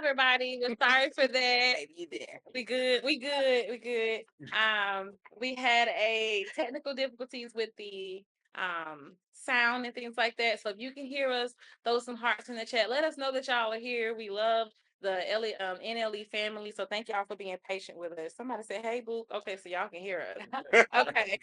everybody? We're sorry for that. You there? We good. We good. We good. We had a technical difficulties with the sound and things like that. So if you can hear us, throw some hearts in the chat. Let us know that y'all are here. We love the NLE family. So thank y'all for being patient with us. Somebody said, "Hey, Book." Okay, so y'all can hear us. Okay.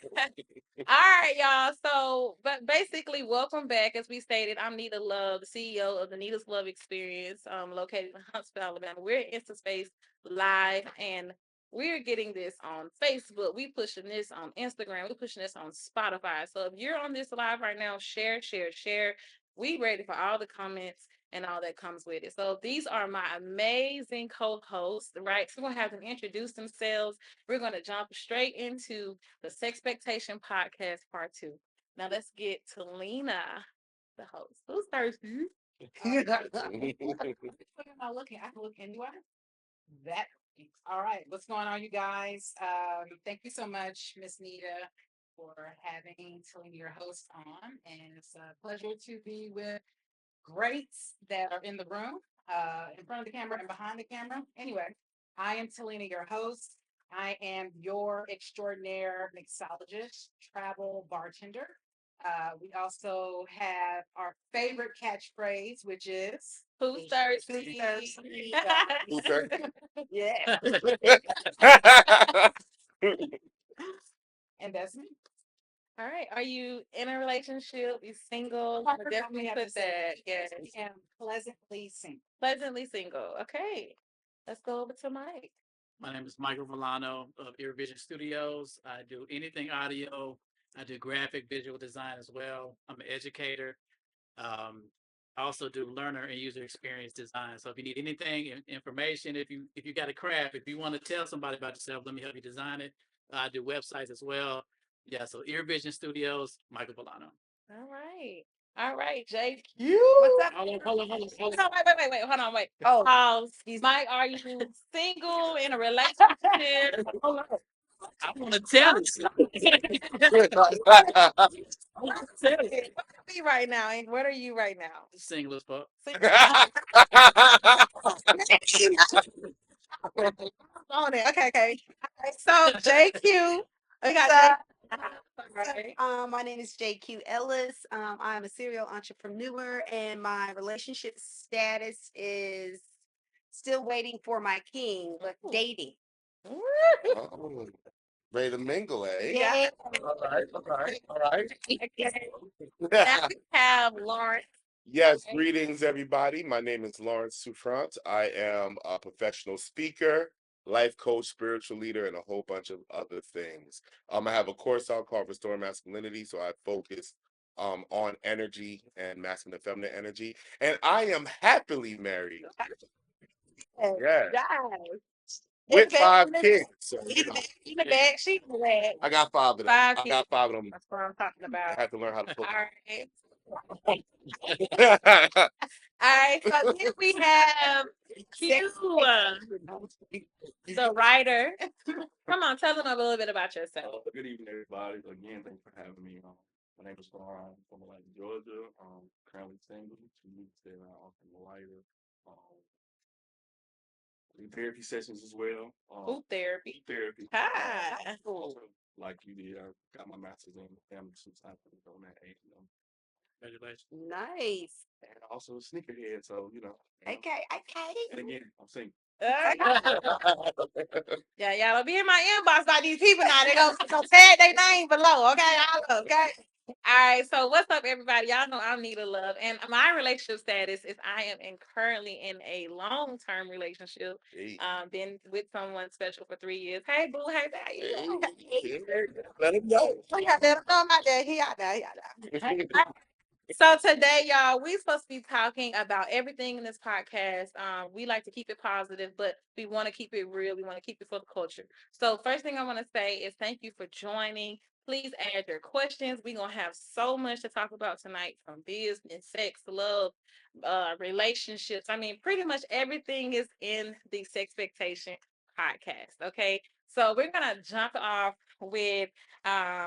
All right, y'all. So, but basically, welcome back. As we stated, I'm Nita Love, the CEO of the Nita's Love Experience, located in Huntsville, Alabama. We're in InstaSpace Live, and we're getting this on Facebook. We pushing this on Instagram. We pushing this on Spotify. So if you're on this live right now, share, share, share. We ready for all the comments and all that comes with it. So these are my amazing co-hosts, right? So we're gonna have them introduce themselves. We're gonna jump straight into the Sexpectation Podcast Part 2. Now let's get Talina, the host. Who's thirsty? What am I looking? I can look into it. That. All right. What's going on, you guys? Thank you so much, Miss Nita, for having Talina, your host, on. And it's a pleasure to be with greats that are in the room, in front of the camera and behind the camera. Anyway, I am Talina, your host. I am your extraordinaire mixologist, travel bartender. We also have our favorite catchphrase, which is Who's thirsty? thirsty. Okay. Yeah. And that's me. All right. Are you in a relationship? You single? I We'll definitely have to put say, that. Yes. I am pleasantly single. Pleasantly single. Okay. Let's go over to Mike. My name is Michael Villano of Vision Studios. I do anything audio. I do graphic visual design as well. I'm an educator. Um, I also do learner and user experience design. So if you need anything, information, if you got a craft, if you want to tell somebody about yourself, let me help you design it. I do websites as well. Yeah, so Vision Studios, Michael Villano. All right. All right, Jake. You. What's up? Hold No, on. wait. Hold on, wait. Oh, Pause. Mike, are you single in a relationship? Hold on. I want to tell it. I want to tell it. What are you right now? And what are you right now? Single as fuck. On it. Okay, okay. All right, so JQ. We got Jake. My name is Jque Ellis. I'm a serial entrepreneur, and my relationship status is still waiting for my king, but dating. Oh, ready to mingle, eh? Yeah. All right, all right, all right. Okay. Now we have Lawrence. Yes, greetings, everybody. My name is Lawerance Souffrant. I am a professional speaker, life coach, spiritual leader, and a whole bunch of other things. I have a course out called Restoring Masculinity, so I focus on energy and masculine and feminine energy. And I am happily married. Yeah, with 5 kids. So, In the back, she in the back. I got 5 of them. 5 I kids. got 5 of them. That's what I'm talking I about. have to learn how to All put right. All right. So then we have Q, the writer. Come on, tell them a little bit about yourself. Good evening, everybody. Again, thanks for having me. My name is Quan. I'm from Atlanta, Georgia. Currently single. 2 weeks there. I'm a writer. I do therapy sessions as well. Food therapy. Therapy. Hi. Also, like you did, I got my master's in family sometimes on that age. Congratulations. Nice. And also a sneakerhead, so Okay. And again, I'm single. Yeah, y'all don't be in my inbox by these people now. They gonna tag their name below. Okay. All right. So what's up, everybody? Y'all know I'm Nita Love, and my relationship status is I am currently in a long-term relationship. Hey. Been with someone special for 3 years. Hey, boo. Hey, baby. Hey, let him know. We got that. No, I'm out there. He out there. He out there. So today, y'all, we supposed to be talking about everything in this podcast. We like to keep it positive, but we want to keep it real. We want to keep it for the culture. So first thing I want to say is thank you for joining. Please add your questions. We're gonna have so much to talk about tonight, from business, sex, love, relationships. I mean, pretty much everything is in the Sexpectation podcast. Okay. So we're gonna jump off with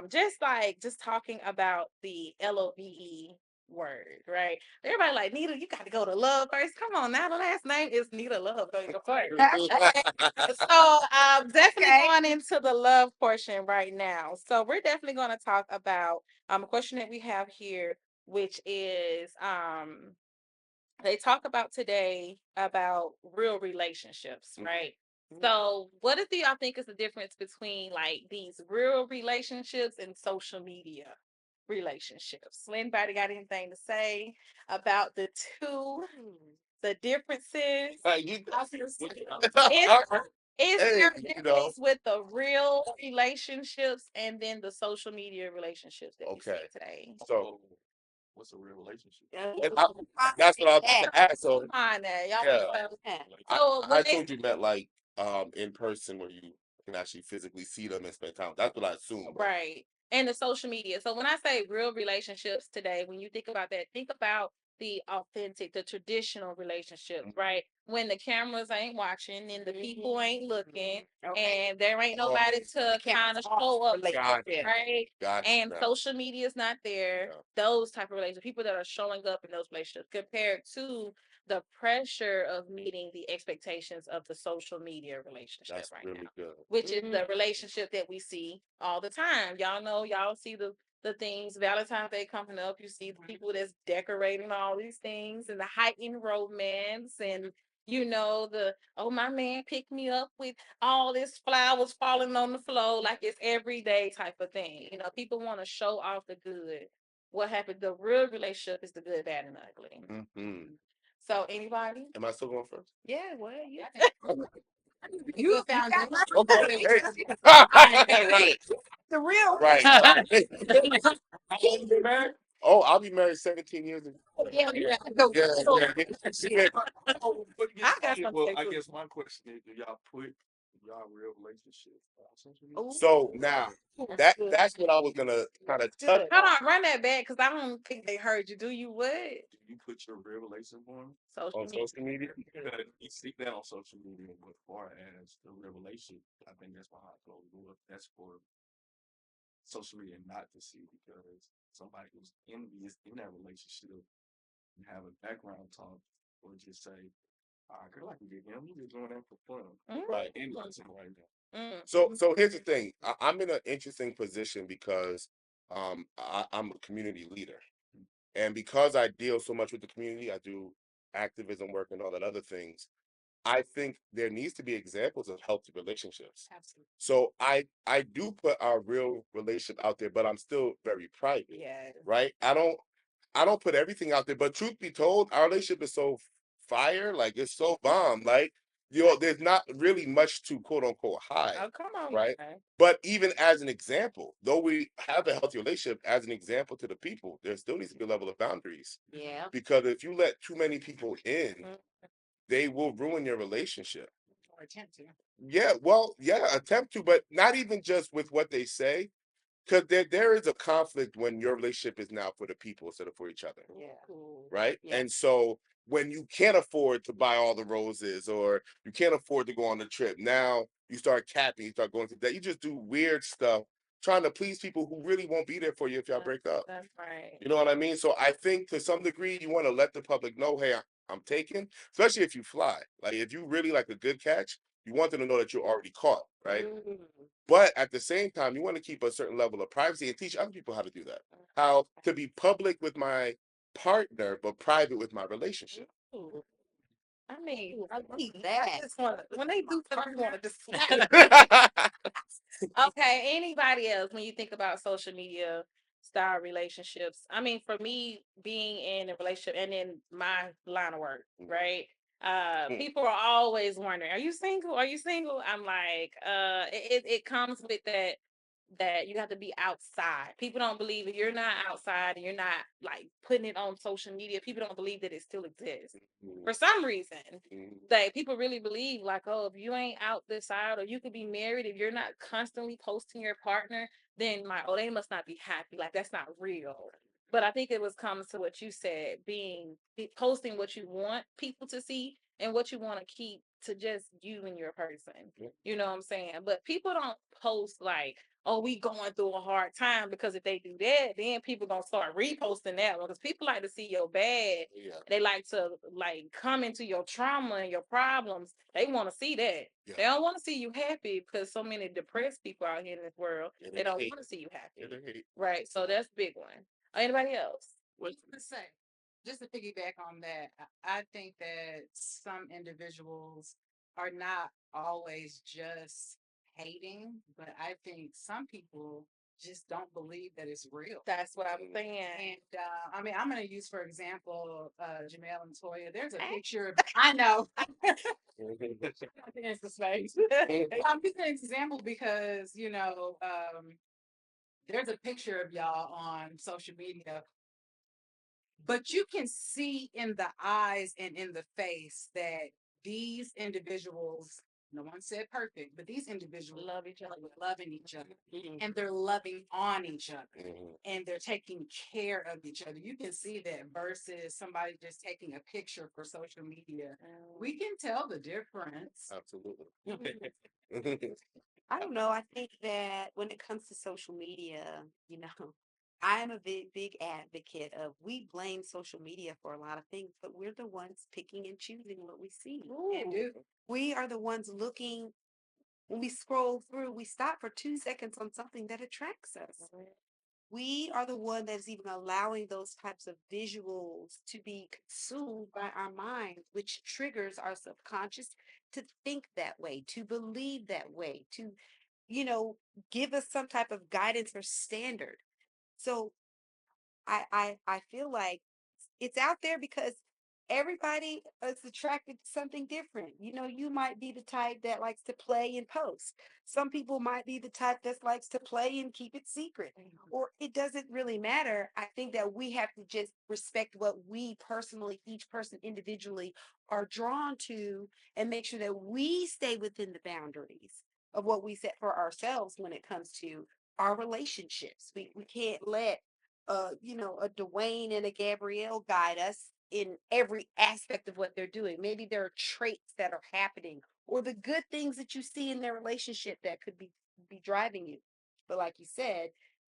just talking about the LOVE word, right? Everybody like, Nita, you got to go to love first. Come on now, the last name is Nita Love. Go first. So definitely Okay. going into the love portion right now. So we're definitely going to talk about a question that we have here, which is they talk about today about real relationships, right? So, what do y'all think is the difference between like these real relationships and social media relationships? Anybody got anything to say about the two, the differences? Is Hey, there a you know. difference with the real relationships and then the social media relationships that we see Okay. today? So What's a real relationship? and that's what I was going to ask. So Come on now, y'all. yeah, So I when they, told you meant like in person where you can actually physically see them and spend time. That's what I assumed. right, and the social media. So when I say real relationships today, when you think about that, think about the authentic, the traditional relationships, right? When the cameras ain't watching and the people ain't looking, and there ain't nobody to kind of show up, right? Gotcha. And social media is not there. Yeah. Those type of relationships, people that are showing up in those relationships, compared to the pressure of meeting the expectations of the social media relationship That's right really now, good. which is the relationship that we see all the time. Y'all know, y'all see the things, Valentine's Day coming up, you see the people that's decorating all these things and the heightened romance and the oh my man picked me up with all this flowers falling on the floor like it's everyday type of thing. People want to show off the good. What happened? The real relationship is the good, bad, and ugly. Mm-hmm. So anybody? Am I still going first? Yeah, well, yeah. You found it. Okay. Right. The real. Right. Oh, I'll be married 17 years ago. Yeah, Yeah. So, Yeah. I got Well, something I to guess my question is, do y'all put y'all real relationship on social media? So now that's what I was gonna kind of touch. Hold on, run that back because I don't think they heard you. Do you what? Do you put your real relationship on? Social On media. social media. You see that on social media, but far as the real relationship, I think that's behind closed doors. That's for social media not to see, because somebody who's envious in that relationship and have a background talk or just say, girl, I can get him. He's just doing that for fun. Right. Envious right now. So here's the thing. I'm in an interesting position because I'm a community leader, and because I deal so much with the community, I do activism work and all that other things. I think there needs to be examples of healthy relationships. Absolutely. So I do put our real relationship out there, but I'm still very private. Yeah. Right? I don't put everything out there, but truth be told, our relationship is so fire, like it's so bomb. Like, there's not really much to quote unquote hide. Oh, come on. Right? Man. But even as an example, though we have a healthy relationship, as an example to the people, there still needs to be a level of boundaries. Yeah. Because if you let too many people in, they will ruin your relationship. Or attempt to. Yeah, well, yeah, attempt to, but not even just with what they say, because there is a conflict when your relationship is now for the people instead of for each other, Yeah. right? Yeah. And so when you can't afford to buy all the roses or you can't afford to go on the trip, now you start capping, you start going to that, you just do weird stuff trying to please people who really won't be there for you if y'all break up. That's right. You know what I mean? So I think to some degree you want to let the public know, hey, I'm taken, especially if you fly. Like if you really like a good catch, you want them to know that you're already caught, right? But at the same time, you want to keep a certain level of privacy and teach other people how to do that. How to be public with my partner, but private with my relationship. Ooh. I mean, I need that. when they do stuff, I want to just Okay, anybody else when you think about social media style relationships? I mean, for me, being in a relationship and in my line of work, right? People are always wondering, are you single? Are you single? I'm like, it comes with that you have to be outside. People don't believe if you're not outside and you're not like putting it on social media, people don't believe that it still exists. For some reason, that people really believe like, oh, if you ain't out this side or you could be married, if you're not constantly posting your partner, then they must not be happy. Like that's not real. But I think it was comes to what you said, posting what you want people to see and what you want to keep to just you and your person. Yeah. You know what I'm saying? But people don't post like, oh, we going through a hard time, because if they do that, then people gonna start reposting that one, because people like to see your bad. Yeah. They like to like come into your trauma and your problems. They want to see that. Yeah. They don't want to see you happy, because so many depressed people out here in this world. Yeah, They don't hate. want to see you happy. Yeah, they hate. Right. So that's a big one. Anybody else? What to say? Just to piggyback on that, I think that some individuals are not always just hating, but I think some people just don't believe that it's real. That's what I'm saying. And I mean, I'm going to use, for example, Jamel and Toya. There's a picture of, I know. It's the space. I'm using an example because, you know, there's a picture of y'all on social media, but you can see in the eyes and in the face that these individuals, no one said perfect, but these individuals Love each other. are loving each other, Mhm. and they're loving on each other, Mhm. and they're taking care of each other. You can see that versus somebody just taking a picture for social media. We can tell the difference. Absolutely. I don't know. I think that when it comes to social media, you know, I'm a big advocate of, we blame social media for a lot of things, but we're the ones picking and choosing what we see. And do We are the ones looking, when we scroll through, we stop for 2 seconds on something that attracts us. We are the one that's even allowing those types of visuals to be consumed by our minds, which triggers our subconscious to think that way, to believe that way, to, you know, give us some type of guidance or standard. So I feel like it's out there because everybody is attracted to something different. You know, you might be the type that likes to play and post. Some people might be the type that likes to play and keep it secret. Or it doesn't really matter. I think that we have to just respect what we personally, each person individually, are drawn to, and make sure that we stay within the boundaries of what we set for ourselves when it comes to our relationships. We can't let you know, a Dwayne and a Gabrielle guide us in every aspect of what they're doing. Maybe there are traits that are happening, or the good things that you see in their relationship that could be driving you. But like you said,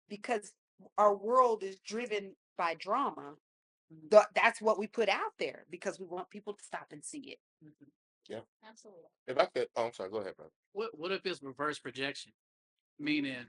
because our world is driven by drama, that's what we put out there because we want people to stop and see it. Yeah. absolutely. If I could, oh, I'm sorry. Go ahead, bro. What if it's reverse projection? Meaning,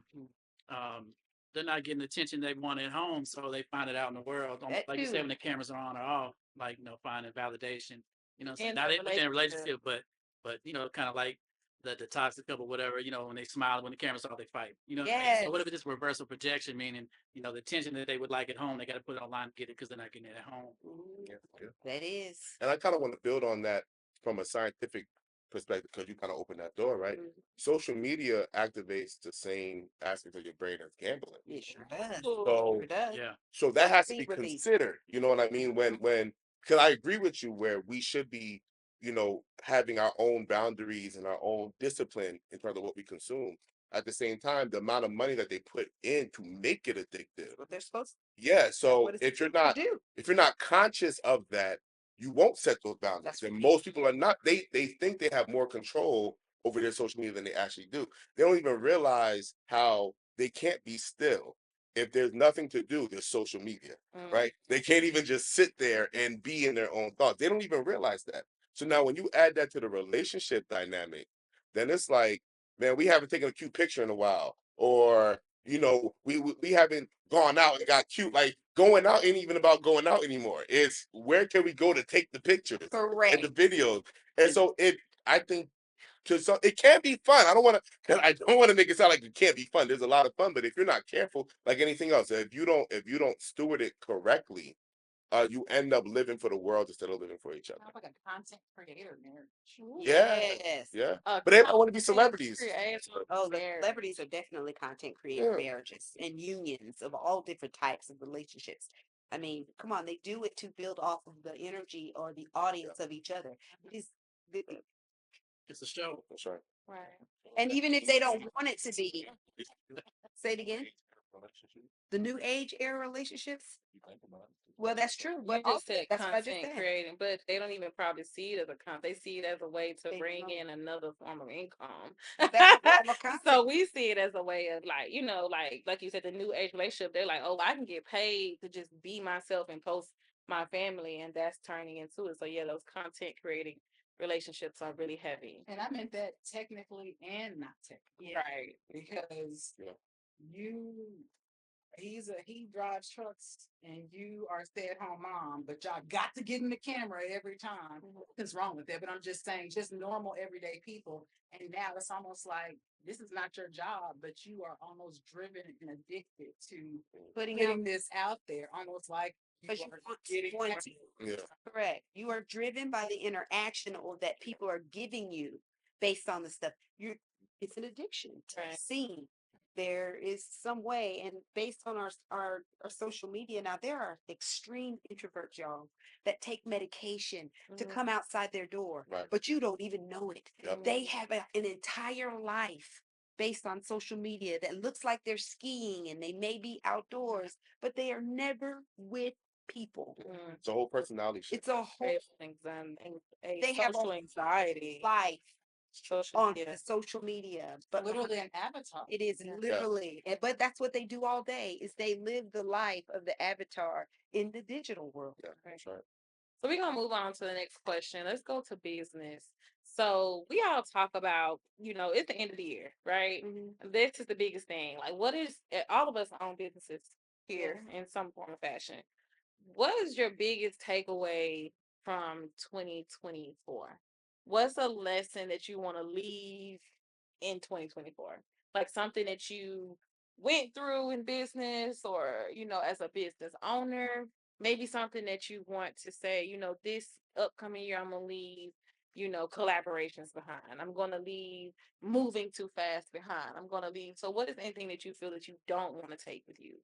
they're not getting the attention they want at home, so they find it out in the world. That Like you said, too. when the cameras are on or off, like, finding validation. In Not the within a relationship. relationship, but kind of like the toxic couple, whatever. When they smile, when the cameras off, they fight. Yes. So what if it's just reversal projection? Meaning, the attention that they would like at home, they got to put it online to get it because they're not getting it at home. Yeah, yeah. That is. And I kind of want to build on that from a scientific perspective because you kind of opened that door, right? Social media activates the same aspect of your brain as gambling. It sure does. So, Sure does. Yeah. so that has to be Speed release. considered. You know what I mean? When, because I agree with you where we should be, having our own boundaries and our own discipline in terms of what we consume. At the same time, the amount of money that they put in to make it addictive. What they're supposed Yeah. So what it's if you're supposed not to do. if you're not conscious of that, you won't set those boundaries. That's And right. most people are not. They think they have more control over their social media than they actually do. They don't even realize how they can't be still. If there's nothing to do, there's social media, right? They can't even just sit there and be in their own thoughts. They don't even realize that. So now when you add that to the relationship dynamic, then it's like, man, we haven't taken a cute picture in a while. Or, we haven't gone out and got cute. Like going out ain't even about going out anymore. It's where can we go to take the pictures and Correct. the videos. And so I think it can be fun. I don't want to make it sound like it can't be fun. There's a lot of fun, but if you're not careful, like anything else, if you don't steward it correctly, you end up living for the world instead of living for each other. Sounds like a content creator marriage. Yeah. Yes. Yeah. But everybody want to be celebrities. Oh, the celebrities are definitely content creator marriages and unions of all different types of relationships. I mean, come on, they do it to build off of the energy or the audience of each other. It is, It's a show. That's right. Right. and even if they don't want it to be, say it again. The new age era relationships. You think about it. Well, that's true. You But just also, said that's what I just content said. creating, but they don't even probably see it as a they see it as a way to They bring don't. in another form of income. But that's a form of content. So we see it as a way of like, like you said, the new age relationship. They're like, oh, I can get paid to just be myself and post my family, and that's turning into it. So yeah, those content creating relationships are really heavy. And I meant that technically and not technically. Yeah. Right. Because Yeah. he drives trucks and you are a stay-at-home mom, but y'all got to get in the camera every time. What's wrong with that? But I'm just saying, just normal everyday people. And now it's almost like this is not your job, but you are almost driven and addicted to Putting putting this out there, almost like you because you are want getting to. Yeah. Correct. You are driven by the interaction or that people are giving you based on the stuff. It's an addiction to Right. seeing. There is some way, and based on our social media now, there are extreme introverts, y'all, that take medication to Mhm. come outside their door, Right. but you don't even know it. Yep. They have an entire life based on social media that looks like they're skiing and they may be outdoors, but they are never with people. Mm. It's a whole personality shift. It's a whole They have a they have a social anxiety. life Social on media. the social media, but literally an avatar. it is Yeah. literally, but that's what they do all day is they live the life of the avatar in the digital world. Yeah, that's right. So we're gonna move on to the next question. Let's go to business. So we all talk about, it's the end of the year, right? Mhm. This is the biggest thing. Like, what is all of us own businesses here in some form or fashion? What is your biggest takeaway from 2024? What's a lesson that you want to leave in 2024? Like something that you went through in business or, as a business owner, maybe something that you want to say, this upcoming year, I'm going to leave, collaborations behind. I'm going to leave moving too fast behind. I'm going to leave. So, what is anything that you feel that you don't want to take with you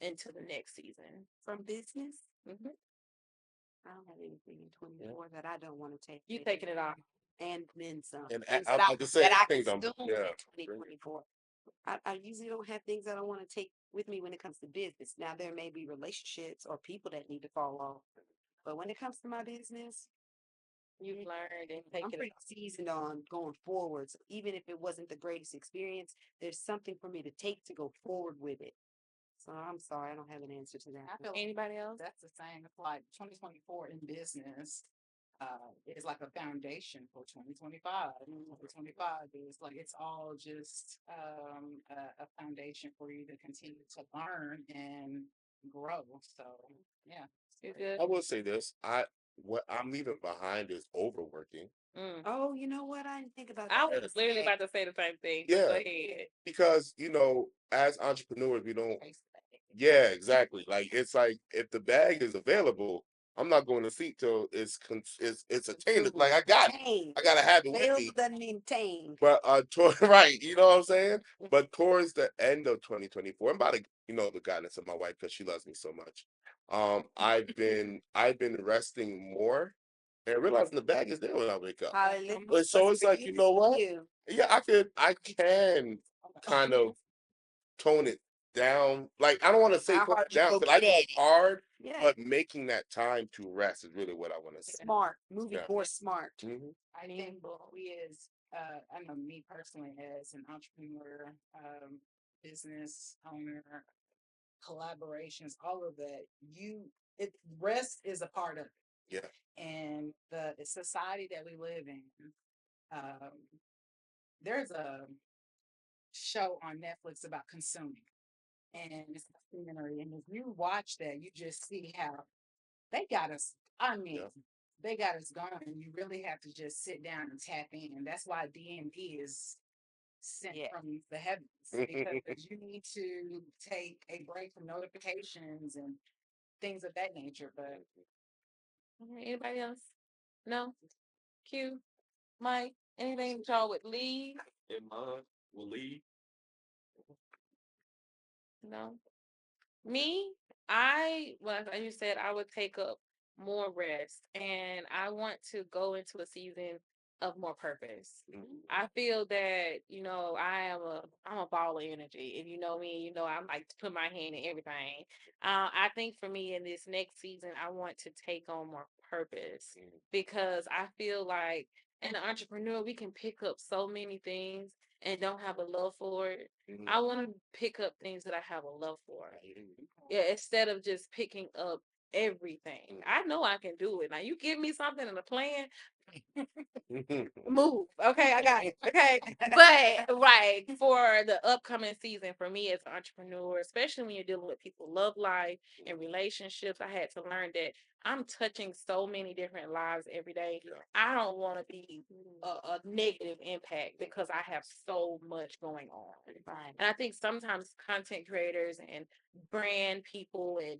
into the next season? From business, Mm-hmm. I don't have anything in 24 that I don't want to take. You with taking me. it off. And then some. And Things I, that I just say that I things I'm consume yeah. in 2024. I usually don't have things that I want to take with me when it comes to business. Now there may be relationships or people that need to fall off, but when it comes to my business, You've learned and I'm taken it pretty seasoned on going forward. So even if it wasn't the greatest experience, there's something for me to take to go forward with it. So I'm sorry, I don't have an answer to I that. feel Anybody else? that's the same. It's like 2024 in business is like a foundation for 2025. 2025 is like it's all just a foundation for you to continue to learn and grow. So yeah, You good? I will say this. What I'm leaving behind is overworking. Mm. Oh, you know what? I didn't think about I that. was literally about to say the same thing. Yeah. Go ahead. Because, as entrepreneurs, we don't face that. yeah, exactly. Like it's like if the bag is available, I'm not going to sleep till it's attained. Like I got it. Tame. I gotta have it with Available me. doesn't mean tame. But right, you know what I'm saying? But towards the end of 2024, and by the guidance of my wife, because she loves me so much. I've been resting more and realizing the bag is there when I wake up. Hallelujah. But so it's like, you know what? You. Yeah, I can kind of tone it down. Like I don't want to say How tone hard it you down go because I get go at it. hard, Yeah. but making that time to rest is really what I want to say. Smart. Moving Yeah. more smart. Mhm. I think we as I know me personally as an entrepreneur, business owner, collaborations, all of that, rest is a part of it. Yeah. And the society that we live in, there's a show on Netflix about consuming. And it's a documentary. And if you watch that, you just see how they got us. I mean, Yeah. they got us going. And you really have to just sit down and tap in. And that's why DMP is sent from the heavens because you need to take a break from notifications and things of that nature. But Anybody else? No? Q? Mike? Anything that y'all would leave? In mind, will leave. No? Me? well, as you said, I would take up more rest and I want to go into a season of more purpose. Mhm. I feel that, I'm a ball of energy. If you know me, I like to put my hand in everything. I think for me in this next season, I want to take on more purpose because I feel like an entrepreneur, we can pick up so many things and don't have a love for it. Mhm. I want to pick up things that I have a love for. Yeah, instead of just picking up everything. I know I can do it. Now you give me something in a plan, move. Okay, I got it. Okay. But right, for the upcoming season, for me as an entrepreneur, especially when you're dealing with people love life and relationships, I had to learn that I'm touching so many different lives every day. Yeah. I don't want to be a negative impact because I have so much going on. Right. And I think sometimes content creators and brand people and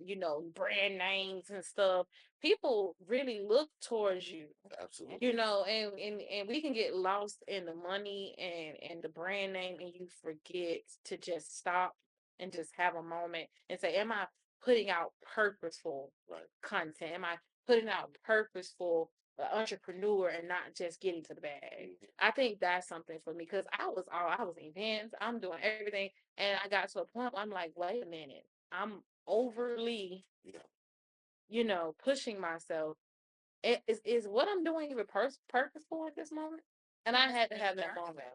brand names and stuff, people really look towards you, Absolutely. and we can get lost in the money and the brand name, and you forget to just stop and just have a moment and say, am I putting out purposeful Right. content? Am I putting out purposeful entrepreneur and not just getting to the bag? I think that's something for me because I was events, I'm doing everything, and I got to a point where I'm like, wait a minute, I'm overly, pushing myself. Is what I'm doing even purposeful at this moment? And I had to have that moment.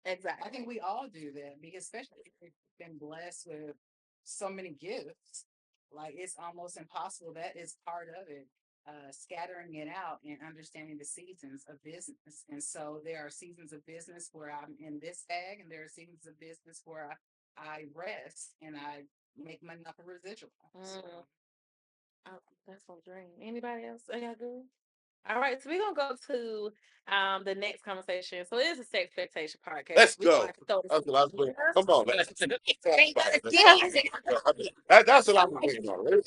I Exactly. think we all do that because especially if we've been blessed with so many gifts, like it's almost impossible. That is part of it. Scattering it out and understanding the seasons of business. And so there are seasons of business where I'm in this bag, and there are seasons of business where I rest and I make money off a residual. So, Oh, that's my dream. Anybody else? Are y'all good? All right, so we're gonna go to the next conversation. So it is a sex expectation podcast. Let's We're gonna go. have to throw this That's what I was in waiting. here. Come on, man. Yeah. That's what I'm waiting on.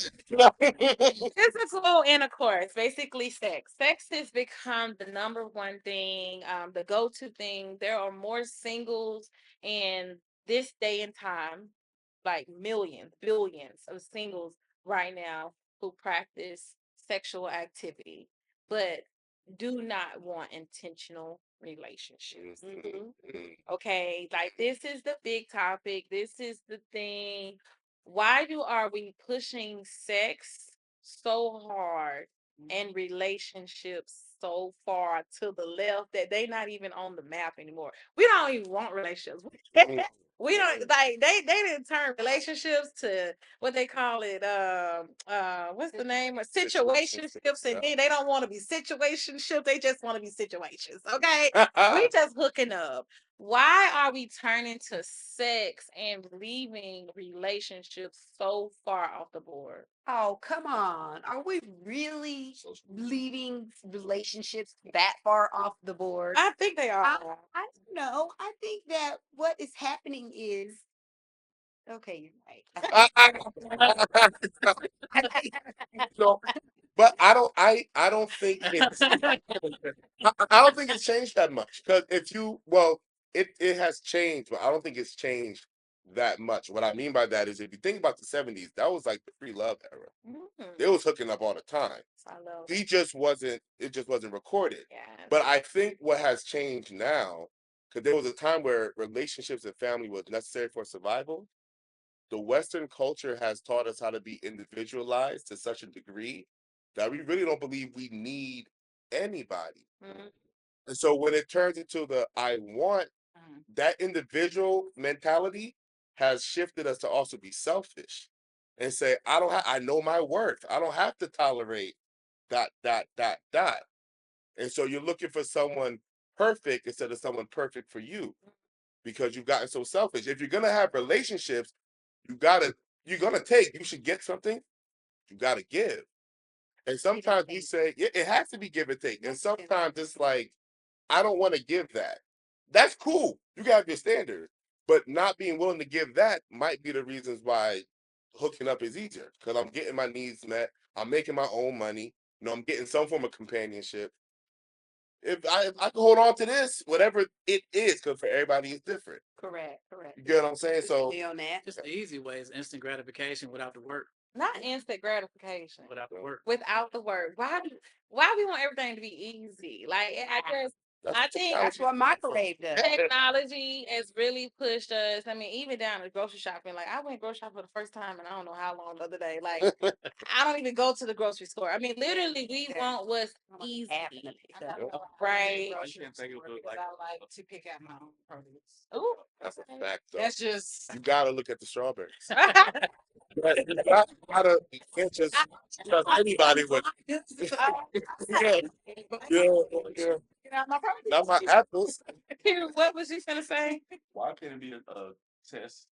Physical intercourse, basically sex. Sex has become the number one thing, the go-to thing. There are more singles in this day and time, like millions, billions of singles right now who practice sexual activity, but do not want intentional relationships. Okay, like this is the big topic. This is the thing. Why are we pushing sex so hard and relationships so far to the left that they not even on the map anymore? We don't even want relationships. We don't like they didn't turn relationships to what they call it what's the name of situationships, and then they don't want to be situationships, they just want to be situations. Okay, we just hooking up. Why are we turning to sex and leaving relationships so far off the board? Oh, come on. Are we really leaving relationships that far off the board? I think they are. I don't know. I think that what is happening is okay, you're right. No, but I don't think it's I don't think it's changed that much because it has changed, but I don't think it's changed that much. What I mean by that is if you think about the 70s, that was like the free love era. They was hooking up all the time. I love It just wasn't recorded. yeah. But I think what has changed now, because there was a time where relationships and family was necessary for survival. The Western culture has taught us how to be individualized to such a degree that we really don't believe we need anybody. And so when it turns into the I want, that individual mentality has shifted us to also be selfish and say, I know my worth. I don't have to tolerate that. And so you're looking for someone perfect instead of someone perfect for you because you've gotten so selfish. If you're gonna have relationships, you gotta you're gonna take. You should get something. You gotta give. And sometimes we say it has to be give and take. And sometimes it's like I don't want to give that. That's cool. You got your standards, but not being willing to give that might be the reasons why hooking up is easier because I'm getting my needs met. I'm making my own money. I'm getting some form of companionship. If I can hold on to this, whatever it is, because for everybody it's different. Correct. You get what I'm saying? So On that. Just the easy way is instant gratification without the work. Not instant gratification. Without the work. Without the work. Why we want everything to be easy? Like I just I think That's what microwave does. technology has really pushed us. I mean, even down to grocery shopping. Like, I went grocery shopping for the first time and I don't know how long the other day. Like, I don't even go to the grocery store. I mean, literally, we want what's easy. Right. I can't think of it Because like I like to pick out my own produce. Ooh. That's a fact, though. That's just You gotta look at the strawberries. You gotta, you can't just trust anybody with. Yeah, yeah, yeah. get out my produce. Not my apples. What was you gonna say? why can't it be a test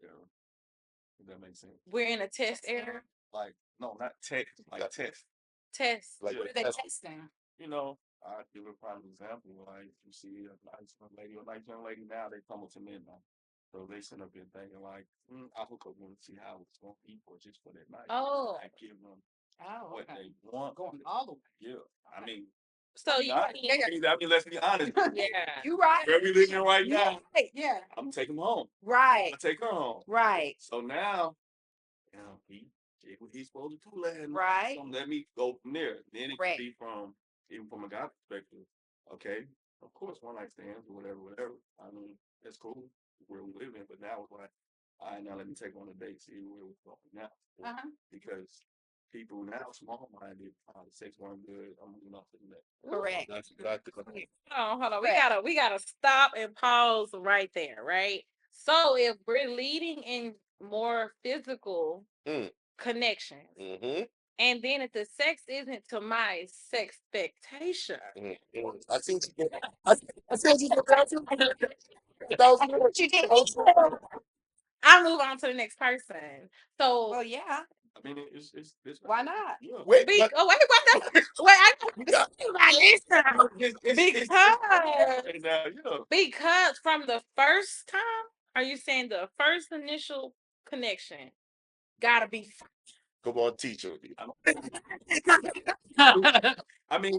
error? If that makes sense. We're in a test era. Like no, not tech, like test. Test. Like, What are they that's- testing? You know, I give a prime example. Like you see a nice young lady or nice young lady now, they come up to midnight. So they sit up there thinking like, I hook up and see how it's gonna be for just for that night. Oh. I give them Oh, what okay. they want. Going all the way. Yeah, I mean, So you I mean, let's be honest. yeah. You right. Where we living right now, Yeah. I'm taking them home. Right. I take her home. Right. So now, you know, he did what he's supposed to do last night. Right. So let me go from there. Then it Right. can be even from a guy perspective. Okay, of course, one night stands or whatever. I mean, that's cool where we live in. But now it's like, all right, now let me take on a date, see where we're going now. Uh-huh. Because people now small-minded, sex weren't good. I'm moving off to the next. Correct. That's exactly. Hold on. Correct. We gotta stop and pause right there, right? So if we're leading in more physical connections, Mm-hmm. and then if the sex isn't to my sexpectation, I think I said you did that too. That was good. What you did? I move on to the next person. So Well, yeah. I mean, it's Why not? yeah. Wait, wait, but what? I got- because from the first time, are you saying the first initial connection gotta be come on, teacher. I mean,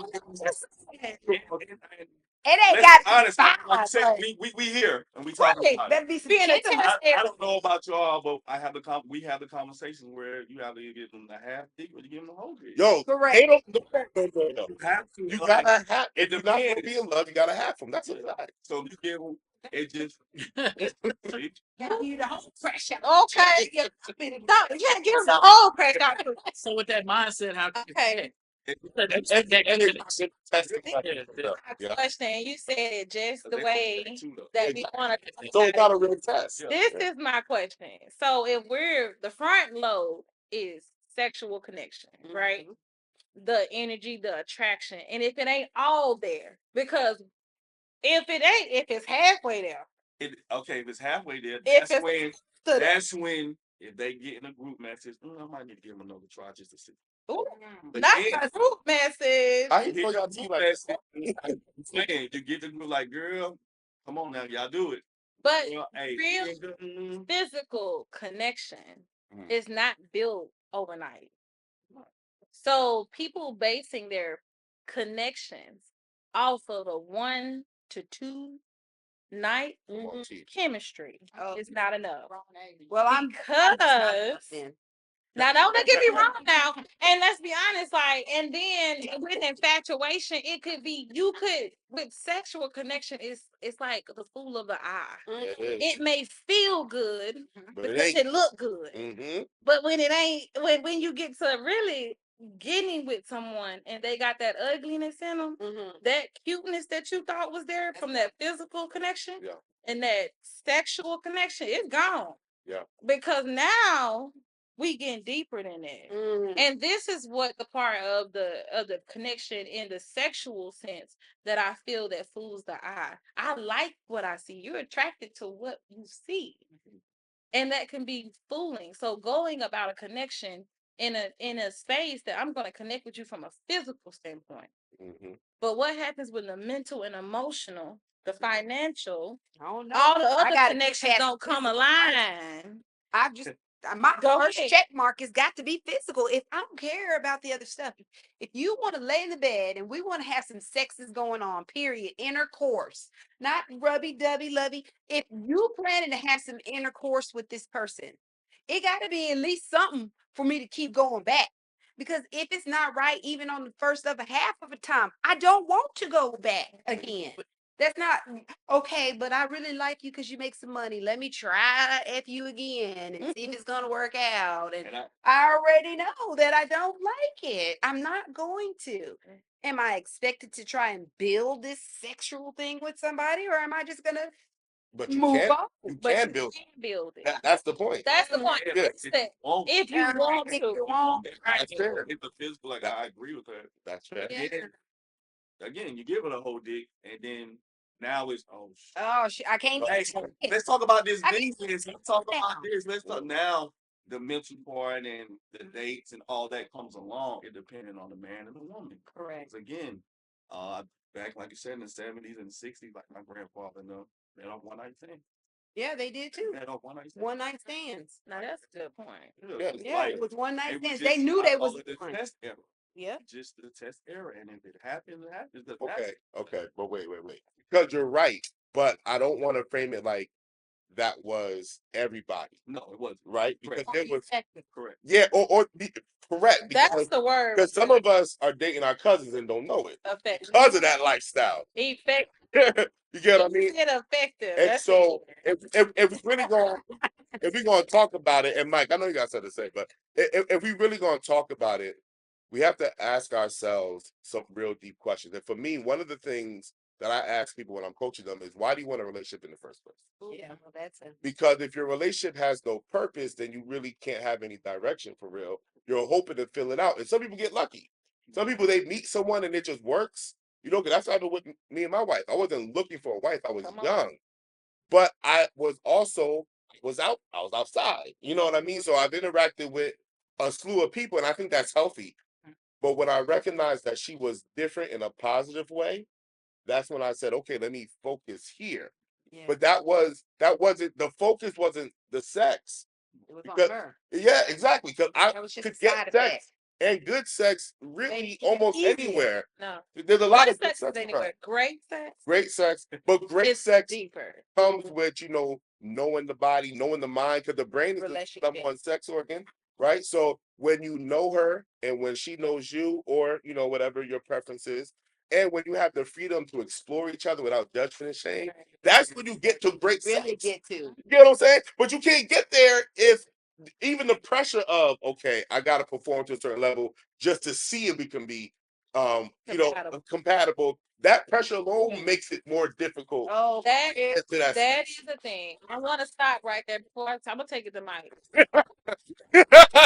It ain't let's got be to honest. be Like I fine, said, but- we here and we talking Right. about it. Better be some being a intimate. test I don't know about y'all, but we have the conversation where you have to give them the half dick or you give them the whole dick. Yo, Correct. they don't. No. You have to. You like, gotta have. If it you're not gonna depends. be in love, you gotta have them. That's a fact. So you give them. It just. See? Gotta give you the whole fresh out. okay? You can't give the whole crack out. So with that mindset, how can you Okay. Yeah. Question. You said it just the They way that too, though. that we want to. So it's not a real test. Yeah. This is my question. So if we're the front load is sexual connection, right? The energy, the attraction, and if it ain't all there, because if it's halfway there, Okay, if it's halfway there, If that's it's when. to the- That's when if they get in a group message, I might need to give them another try just to see. Ooh, But not then- the group message. I ain't Get know the y'all group team like message. I'm saying you get the group like, girl, come on now, y'all do it. But Well, hey, real you ain't good, physical connection Mm. is not built overnight. So people basing their connections off of a 1 to 2 night Come on, teach. chemistry Oh. is not enough. Wrong age. Well, I'm Because then. now don't get me wrong now. And let's be honest, like, and then with infatuation, it could be with sexual connection, it's like the fool of the eye. It is. It may feel good But it because ain't. it look good. Mm-hmm. But when it ain't, when you get to really getting with someone and they got that ugliness in them, that cuteness that you thought was there from that physical connection Yeah. and that sexual connection, it's gone. Yeah. Because now we getting deeper than that. And this is what the part of the connection in the sexual sense that I feel that fools the eye. I like what I see. You're attracted to what you see. And that can be fooling. So going about a connection in a space that I'm going to connect with you from a physical standpoint. Mm-hmm. But what happens when the mental and emotional, the financial, I don't know. all the I other gotta get connections past don't come physical align? I just my Go first ahead. check mark has got to be physical. If I don't care about the other stuff, if you want to lay in the bed and we want to have some sexes going on, period, intercourse, not rubby dubby lovey. If you planning to have some intercourse with this person, it got to be at least something for me to keep going back. Because if it's not right, even on the first of a half of a time, I don't want to go back again. That's not okay, but I really like you because you make some money. Let me try F you again and see if it's gonna work out. And And I already know that I don't like it. I'm not going to. Am I expected to try and build this sexual thing with somebody, or am I just gonna But you move can't. on? You But can you build. can build it. That's the point. That's the point. Yeah. It's that if you want If to. you want. That's fair. It's the physical, like I agree with her. That's fair. Yeah. Again, you give it a whole dick, and then now it's Oh, I can't. Hey, let's talk about this I business. Let's talk about this. Let's talk now. The mental part and the dates and all that comes along. It depending on the man and the woman. Correct. 'Cause again, back like you said in the 70s and 60s, like my grandfather, they don't one night stand. Yeah, they did too. They don't one night stand. One night stands. Now that's a good point. Yeah. It's Yeah, like, it was one night it was stands. just, They knew I they call was it the one. test era. Yeah. Just the test era, and if it happens, it happens. Okay. But wait. Because you're right. But I don't want to frame it like that was everybody, No, it wasn't. right? Because there was Correct. yeah, correct. That's the word. Because some of us are dating our cousins and don't know it Effective. because of that lifestyle. Effective. You get what I mean? Get effective. And That's so it. if we really going if we're gonna talk about it, and Mike, I know you got something to say, but if we really gonna talk about it, we have to ask ourselves some real deep questions. And for me, one of the things that I ask people when I'm coaching them is, why do you want a relationship in the first place? Yeah, well, that's it. Because if your relationship has no purpose, then you really can't have any direction for real. You're hoping to fill it out. And some people get lucky. Some people, they meet someone and it just works. You know, 'cause that's what happened with me and my wife. I wasn't looking for a wife. I was Come on. young. But I was also I was outside. You know what I mean? So I've interacted with a slew of people, and I think that's healthy. But when I recognized that she was different in a positive way, that's when I said, okay, let me focus here. Yeah. But that wasn't the focus wasn't the sex. It was Because on her. yeah, exactly. Because I That was just could a get side sex effect. and good sex really Maybe almost easier. anywhere. No. There's a lot Good of good sex sex is around. anywhere. Great sex. Great sex, but great It's sex deeper. comes with, knowing the body, knowing the mind, because the brain is the Relationship. number one sex organ, right? So when you know her and when she knows you, or whatever your preference is, and when you have the freedom to explore each other without judgment and shame, that's when you get to great Really sex. get to. You get what I'm saying? But you can't get there if even the pressure of, okay, I gotta perform to a certain level just to see if we can be compatible. That pressure alone makes it more difficult. Oh, That to is get to that that space. is the thing. I want to stop right there before I'm gonna take it to Mike. I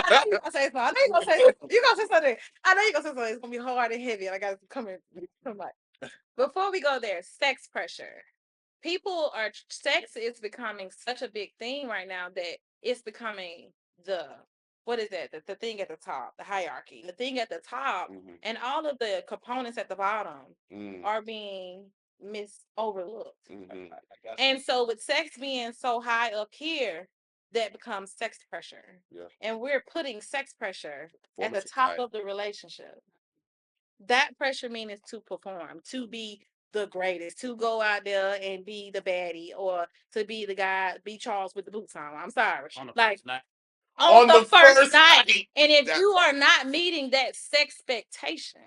know you gonna say something. I know you gonna say something. You gonna say something. I know you gonna say something. It's gonna be hard and heavy, and I gotta come in. Mike. Before we go there, sex pressure. Sex is becoming such a big thing right now that it's becoming what is that? The thing at the top, the hierarchy, the thing at the top, and all of the components at the bottom are being overlooked. And so with sex being so high up here, that becomes sex pressure. Yeah. And we're putting sex pressure at the Performance top high. of the relationship. That pressure means to perform, to be the greatest, to go out there and be the baddie, or to be the guy, be Charles with the boots on. I'm sorry. On the Like first night. on the first first night. night. And if That you are not meeting that sexpectation,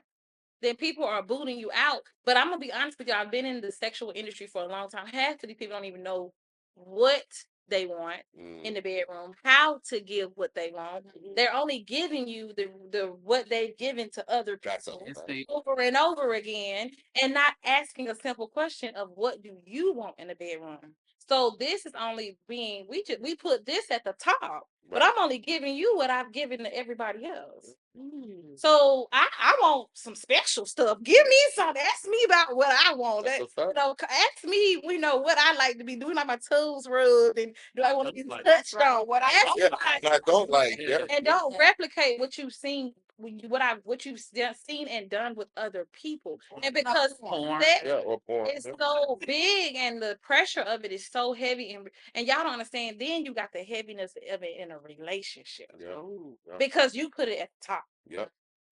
then people are booting you out. But I'm gonna be honest with you, I've been in the sexual industry for a long time. Half of these people don't even know what they want in the bedroom, how to give what they want. They're only giving you the what they've given to other That's people Instinct. over and over again, and not asking a simple question of what do you want in the bedroom. So this is only being we put this at the top, but Right. I'm only giving you what I've given to everybody else. So I want some special stuff. Give me some. Ask me about what I want. That's a fact. Ask me, what I like to be doing. Like my toes rubbed, and do I want to be Like- touched Right. on? What I Ask don't me Yeah, about and I don't like. Yeah. Yeah. and don't replicate what you've seen, what you've seen and done with other people. And because Porn. sex Yeah. Or porn. is so big and the pressure of it is so heavy, and y'all don't understand. Then you got the heaviness of it in a relationship Yeah. Yeah. because you put it at the top. Yeah.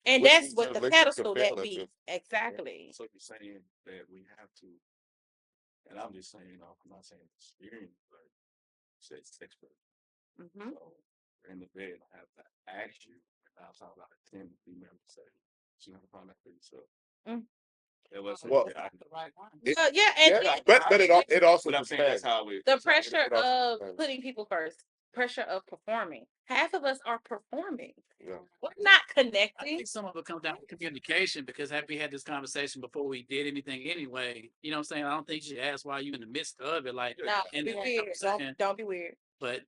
And Which that's means what the the relationship pedestal could fail that if be it- exactly. So you're saying that we have to, and I'm just saying, I'm not saying experience, but you said sex pressure. Mhm. So we're in the bed, I have to ask you, I'm talking about a 10 female say she gonna find that for yourself. Mm. It was Well, That's not the right one. Well, yeah, and yeah, but it also but I'm saying that's depends. how we. the that's how we- pressure It also of depends. putting people first, pressure of performing. Half of us are performing. Yeah. We're not I connecting. think some of it comes down to communication because have we had this conversation before we did anything anyway? You know what I'm saying? I don't think you should ask why you in the midst of it. Like, No, and be then, weird. saying, Don't be weird. but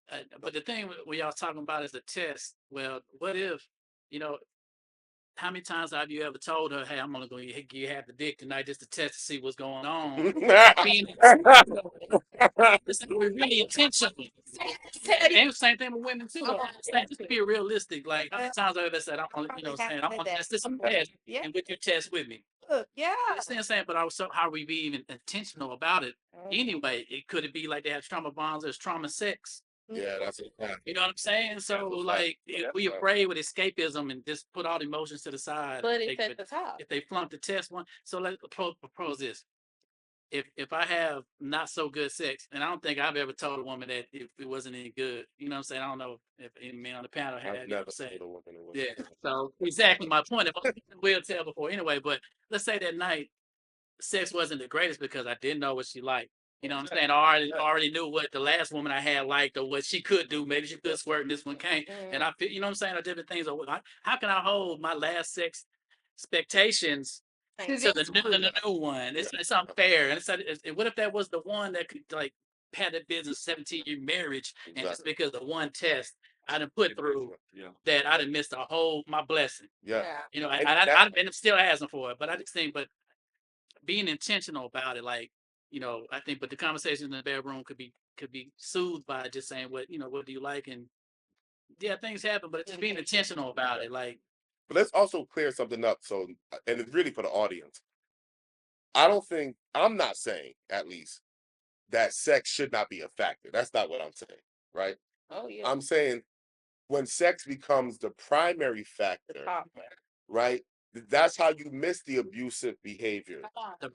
the thing we all talking about is a test. Well, what if, you know, how many times have you ever told her, "Hey, I'm gonna go you have the dick tonight just to test to see what's going on"? Being this is really intentional. And the same thing with women too. Just be realistic. Like how many times I've ever said, "I'm gonna, you know, saying I'm gonna test this test, Yeah. and with your test with me." Yeah. You understand what I'm saying? But also, how we be even intentional about it? Anyway, it could be like they have trauma bonds. There's trauma sex. Yeah, that's a fact. You know what I'm saying? So like, if we afraid with escapism and just put all the emotions to the side. But it's at the top. If they flunk the test one, so let's propose this. If I have not so good sex, and I don't think I've ever told a woman that if it wasn't any good, you know what I'm saying? I don't know if any man on the panel had, I've you know what never I'm saying? told a woman it was. Yeah. So exactly my point. If I will tell before anyway, but let's say that night sex wasn't the greatest because I didn't know what she liked. You know what I'm saying? I already knew what the last woman I had liked or what she could do. Maybe she could squirt and this one can't. And I feel, you know what I'm saying? Or different things. Or how can I hold my last sex expectations to the new one? It's unfair. And what if that was the one that could like had that business 17-year marriage and just because of one test I done put through that I done missed my blessing. Yeah. You know, And I've been still asking for it, but I just think, but being intentional about it, like, you know, I think, but the conversation in the bedroom could be soothed by just saying what do you like, and yeah, things happen, but just being intentional about it, like, But let's also clear something up. So, and it's really for the audience. I'm not saying, at least, that sex should not be a factor. That's not what I'm saying, right? Oh yeah. I'm saying when sex becomes the primary factor, right? That's how you miss the abusive behavior.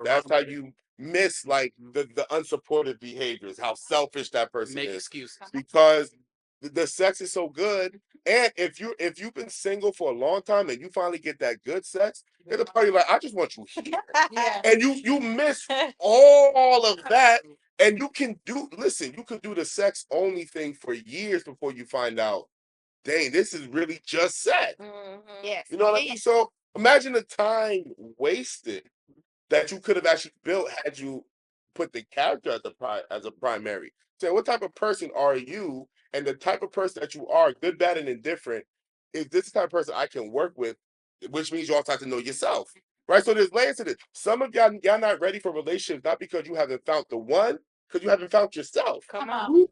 That's how you miss like the unsupportive behaviors, how selfish that person make is. excuses. Because the sex is so good. And if you've been single for a long time and you finally get that good sex, it'll probably like, I just want you here. Yeah. And you miss all of that. And you can do the sex only thing for years before you find out, dang, this is really just sex. Yes. You know what I mean? So imagine the time wasted that you could have actually built had you put the character as a primary. So what type of person are you? And the type of person that you are, good, bad, and indifferent, is this the type of person I can work with, which means you also have to know yourself. Right? So there's layers to this. Some of y'all not ready for relationships, not because you haven't found the one, because you haven't found yourself. Come on.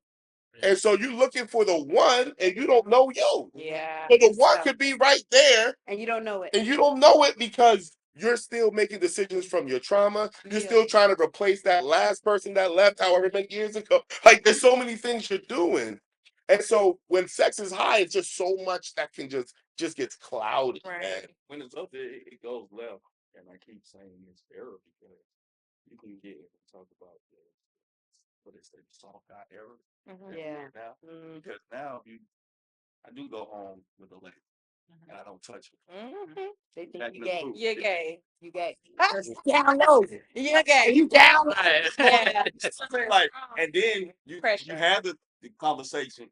And so you're looking for the one and you don't know you. Yeah. So the one could be right there And you don't know it. and you don't know it because you're still making decisions from your trauma. You're still trying to replace that last person that left however many years ago. Like there's so many things you're doing. And so when sex is high, it's just so much that can just gets cloudy. Right. Man. When it's up there, it goes left. And I keep saying it's error because you can get talk about what is it, soft guy error. Yeah. Now, because now I do go home with a lady and I don't touch her. They think Back you in the gay. group. You're gay. You gay. Down low. You're gay. You down low. Yeah. Like, and then you Pressure. have the conversation.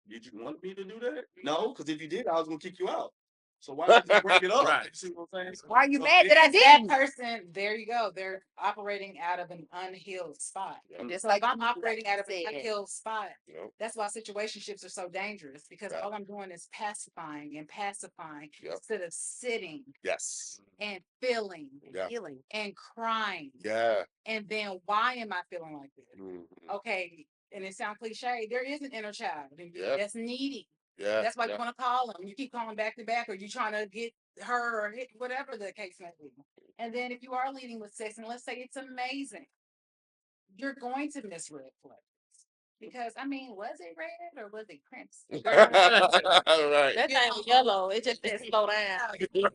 Did you want me to do that? No, because if you did, I was gonna kick you out. So why did you bring it up? Right. You see what I'm saying? Why are you So mad that I That didn't? person, there you go. They're operating out of an unhealed spot. Just So like if I'm you operating out of an said. unhealed spot, Yep. that's why situationships are so dangerous because all I'm doing is pacifying and pacifying Yep. instead of sitting Yes. and feeling Yeah. Healing. and crying. Yeah. And then why am I feeling like this? Mhm. Okay, and it sounds cliche. There is an inner child in you Yeah. that's needy. Yeah. That's why you Yeah. want to call them. You keep calling back to back, or you trying to get her or hit whatever the case may be. And then if you are leading with sex, and let's say it's amazing, you're going to miss red flags. Because I mean, was it red or was it crimson? Right. That thing was yellow. It just didn't slow down.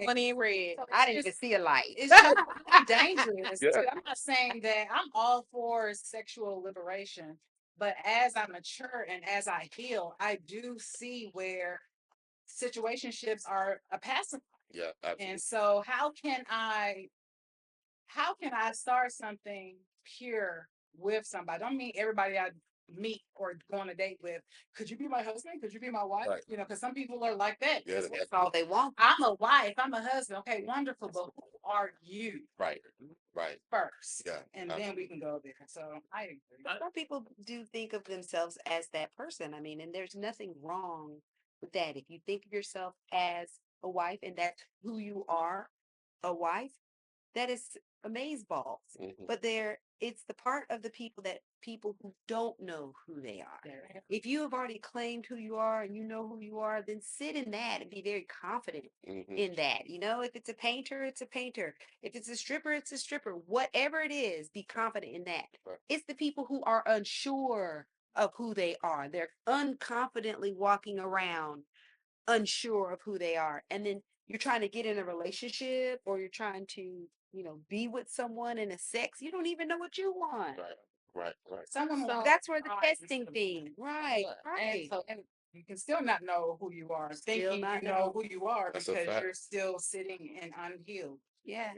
When it red. So I didn't even see a light. it's just dangerous. Yeah. Too. I'm not saying that I'm all for sexual liberation, but as I mature and as I heal, I do see where situationships are a passive. Yeah, absolutely. And so how can I start something pure with somebody? I don't mean everybody I meet or go on a date with. Could you be my husband? Could you be my wife? Right. You know, because some people are like that. Yeah, That's all they want. I'm a wife. I'm a husband. Okay, wonderful. But who are you right, right. first? Yeah, And then we can go there. So I agree. Some people do think of themselves as that person. I mean, and there's nothing wrong with that. If you think of yourself as a wife and that's who you are, a wife, that is amazeballs. Mhm. But it's the part of the people who don't know who they are. Yeah. If you have already claimed who you are and you know who you are, then sit in that and be very confident Mhm. in that. You know, if it's a painter, it's a painter. If it's a stripper, it's a stripper. Whatever it is, be confident in that. Right. It's the people who are unsure of who they are. They're unconfidently walking around unsure of who they are. And then you're trying to get in a relationship or you're trying to, be with someone in a sex. You don't even know what you want. Right. Someone will That's where the try testing thing. Right. And so and you can still not know who you are, thinking not you know who you are That's a because fact. you're still sitting and unhealed. Yeah.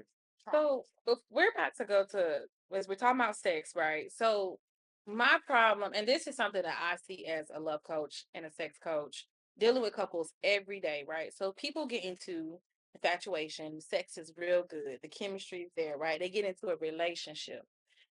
So we're about to go to, as we're talking about sex, right? So my problem, and this is something that I see as a love coach and a sex coach, dealing with couples every day, right? So people get into infatuation, sex is real good, the chemistry is there, right? They get into a relationship.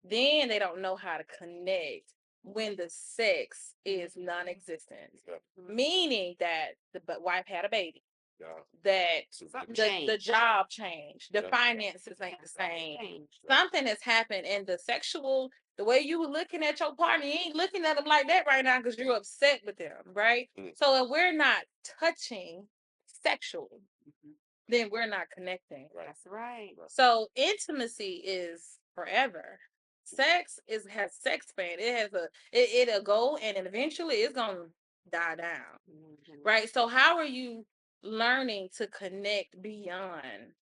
Then they don't know how to connect when the sex is non-existent, Yeah. meaning that the wife had a baby, Yeah. that Something the changed. job changed, the Yeah. finances ain't the same. Changed. Something has happened, and the way you were looking at your partner, you ain't looking at them like that right now because you're upset with them, right? Mm. So if we're not touching sexually, then we're not connecting. Right. That's right. So intimacy is forever. Sex has sex span. It has it'll go and then eventually it's gonna die down. Mhm. Right. So how are you learning to connect beyond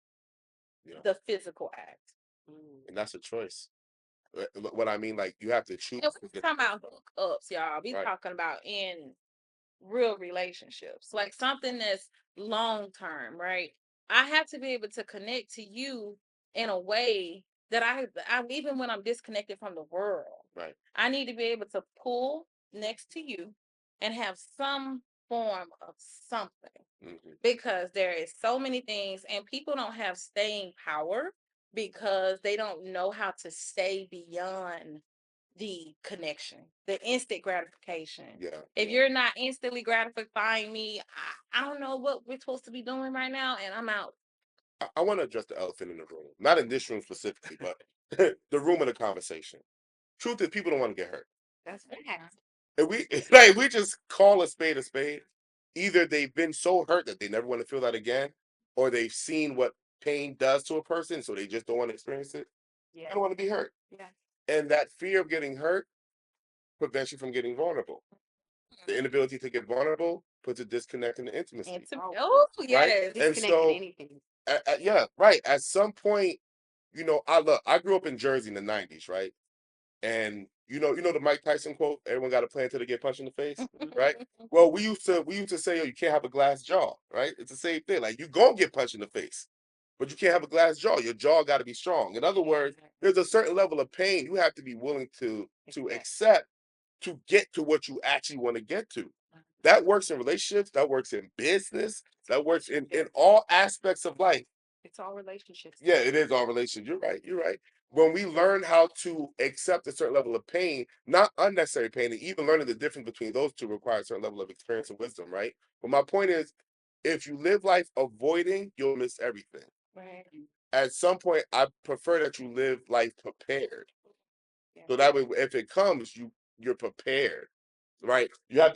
Yeah. the physical act? And that's a choice. What I mean, like you have to choose. And we're talking about hookups, y'all. We Right. talking about in real relationships, like something that's long term, right? I have to be able to connect to you in a way that I even when I'm disconnected from the world, Right. I need to be able to pull next to you and have some form of something Mhm. because there is so many things and people don't have staying power because they don't know how to stay beyond the connection, the instant gratification. Yeah. If you're not instantly gratifying me, I don't know what we're supposed to be doing right now, and I'm out. I want to address the elephant in the room, not in this room specifically, but the room of the conversation. Truth is, people don't want to get hurt. That's facts. And we just call a spade a spade. Either they've been so hurt that they never want to feel that again, or they've seen what pain does to a person, so they just don't want to experience it. They Yeah. don't want to be hurt. Yeah. And that fear of getting hurt prevents you from getting vulnerable. The inability to get vulnerable puts a disconnect in the intimacy. Oh, yes. And Disconnecting so, anything. yeah, right. At some point, I grew up in Jersey in the '90s, right? And the Mike Tyson quote, everyone got a plan till they get punched in the face, right? Well, we used to say, oh, you can't have a glass jaw, right? It's the same thing. Like you gonna get punched in the face, but you can't have a glass jaw. Your jaw got to be strong. In other words, there's a certain level of pain you have to be willing to accept to get to what you actually want to get to. That works in relationships, that works in business, that works in all aspects of life. It's all relationships. Yeah, it is all relations. You're right. You're right. When we learn how to accept a certain level of pain, not unnecessary pain, and even learning the difference between those two requires a certain level of experience and wisdom, right? But my point is, if you live life avoiding, you'll miss everything. Right. At some point, I prefer that you live life prepared. Yeah. So that way, if it comes, you're prepared, right? You have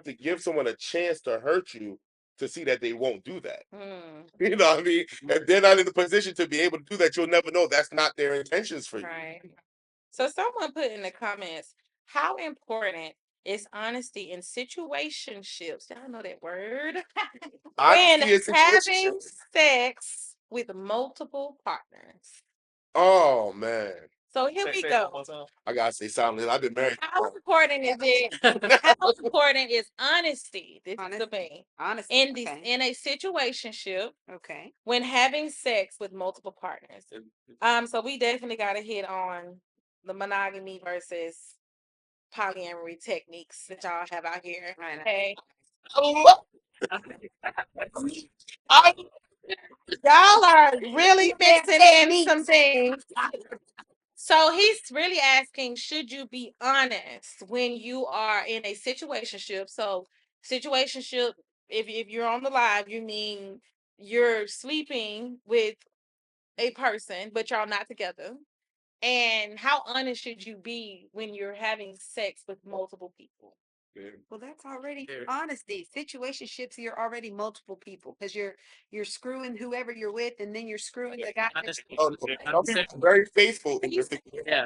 to give someone a chance to hurt you to see that they won't do that. Mm, You know what I mean? If they're not in the position to be able to do that, you'll never know that's not their intentions for you. right. So someone put in the comments, how important is honesty in situationships? Y'all know that word. When Honesty is having situationship. sex with multiple partners. Oh man. So here we go. I gotta say something. I've been married. How important is it? How important is honesty? This is the thing. Honesty. In this, in a situationship, Okay. when having sex with multiple partners. So we definitely got to hit on the monogamy versus polyamory techniques that y'all have out here. Right. Okay. I Y'all are really mixing in some things. So he's really asking, should you be honest when you are in a situationship? So situationship, if you're on the live, you mean you're sleeping with a person, but y'all not together. And how honest should you be when you're having sex with multiple people? Well, that's already Very. honesty. Situationships, you're already multiple people because you're screwing whoever you're with, and then you're screwing the guy. Honesty. some people are very faithful in your Yeah.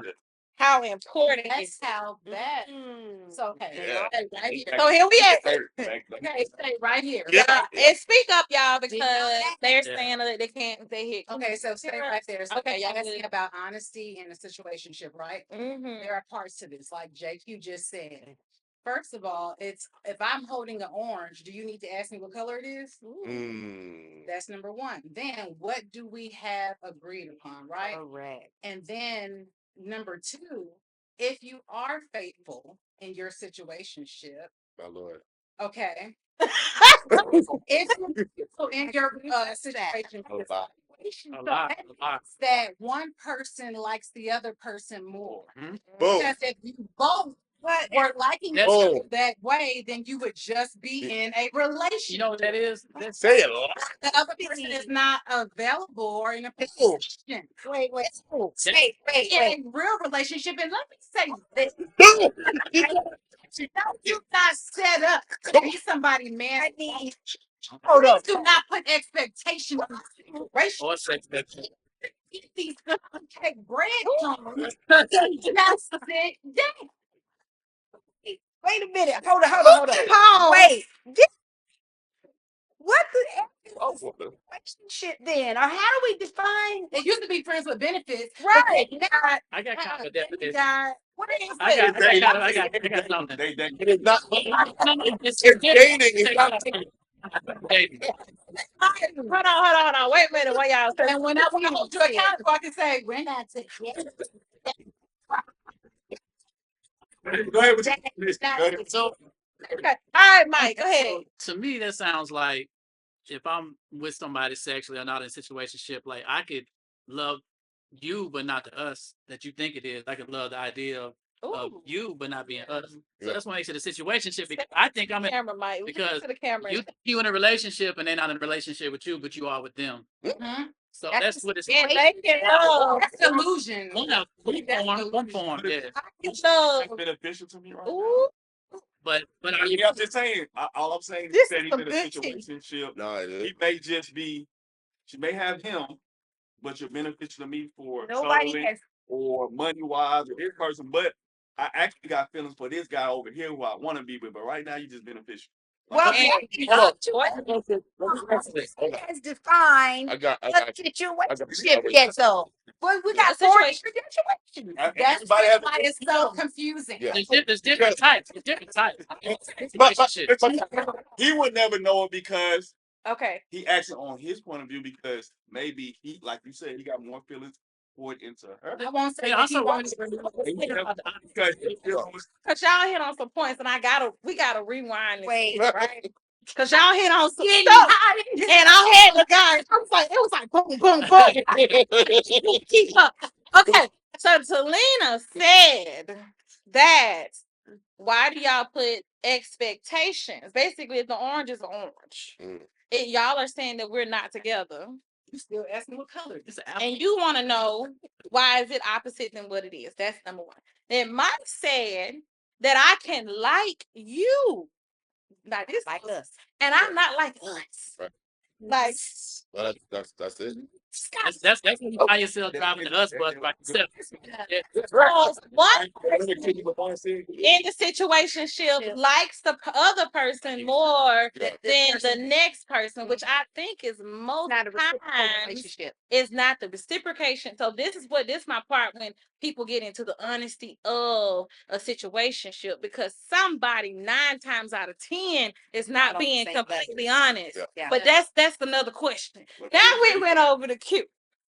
How important That's is how that. Mm. So okay, Yeah. stay right here. So here we at. Okay, stay right here. Yeah. And speak up, y'all, because they're Yeah. saying that they can't. They hit. Okay, so stay right there. So Okay, y'all asking good. about honesty in a situationship, right? Mm-hmm. There are parts to this, like Jque just said. First of all, it's if I'm holding an orange, do you need to ask me what color it is? Mm. That's number one. Then what do we have agreed upon, right? Correct. And then number two, if you are faithful in your situationship, My Lord. okay. If you're faithful in your situation, A lot. A lot. that one person likes the other person more. Boom. Because if you both were liking each That's- other that way, then you would just be in a relationship. You know what that is? That's Say it. The other person is not available or in a Boom. position. Wait. In a real relationship, and let me say this. Boom. You're not set up to be somebody, man. I need. Hold up. Do not put expectations on the situation. or sex. Eat these cupcake breadcrumbs. Just sit down. Wait a minute. Hold on. Pause. Wait. What the Oh, relationship then? Or how do we define? It used to be friends with benefits. Right. But now, I got kind of a you definition. got What is I got something. it is not. It's It's dating. It's not. dating. Hold on. Wait a minute. What y'all saying? and when I want to hold you accountable, I can say we're not together. Go ahead with you. So Okay. All right, Mike. Go ahead. to me, that sounds like if I'm with somebody sexually or not in a situationship, like I could love you, but not the us that you think it is. I could love the idea of Ooh. you, but not being us. So Yeah. that's why I said the situationship. Because I think I'm in Camera, Mike. because To the camera. you in a relationship and they're not in a relationship with you, but you are with them. Mhm. So That's that's what it's. And they can love. That's illusion. One form, yeah. Love. Beneficial to me right Ooh. But now. are you? I'm just saying. All I'm saying is This that is he's some in a good tea. situationship. No, it is. He may just be. She may have him, but you're beneficial to me for Nobody cuddling has. or money wise or this person. But I actually got feelings for this guy over here who I want to be with. But right now, you're just beneficial. Well, And- Hold has defined I got a situationship you. yet, though. But we got A four situation. different situations. That's Everybody has why it's so confusing. Yeah. There's different types. There's different types. But he would never know it because Okay. he acts on his point of view because maybe he, like you said, he got more feelings poured into her. I won't say They that he also won't. Because Cause y'all hit on some points, and we gotta rewind this. Wait, right? Cause y'all hit on some Getting stuff, hot in and I had the guys. It was like boom. Keep up. Okay, so Talina said that why do y'all put expectations? Basically, if the orange is orange, Mm. y'all are saying that we're not together, You still asking what color? It's an apple. and you want to know why is it opposite than what it is. That's number one. Then Mike said that I can like you, not this like us. and I'm not like us. Right. Like Well, that's it. That's when you find yourself driving the us bus by yourself. Yeah. Well, one Let me continue with what I said. in the situationship likes the other person more That than the person next person, which I think is most not a reciprocal times relationship. is not the reciprocation. So this is my part when people get into the honesty of a situationship, because somebody 9 times out of 10 is not Not on the being same completely level. honest. Yeah. Yeah. But that's another question. Now we went over to Q.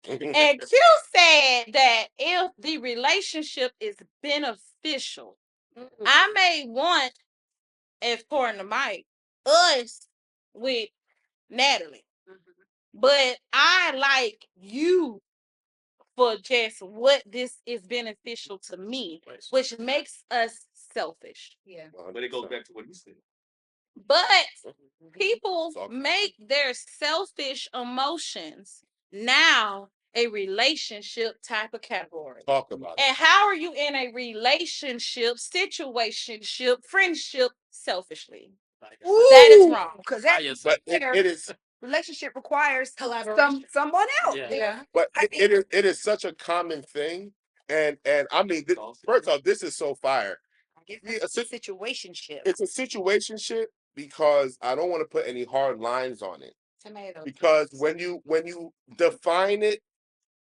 And Q said that if the relationship is beneficial, I may want, as according to Mike, us with Natalie, but I like you for just what this is beneficial to me, which makes us selfish. Yeah. But it goes back to what you said. But people Talk. make their selfish emotions now a relationship type of category. Talk about it. And how are you in a relationship, situationship, friendship selfishly? That is wrong. Because By that yourself. But it is, relationship requires Collaboration. someone else. Yeah. but it is such a common thing, and I mean, first off, this is so fire. It's a situationship. It's a situationship because I don't want to put any hard lines on it. Tomatoes. Because when you define it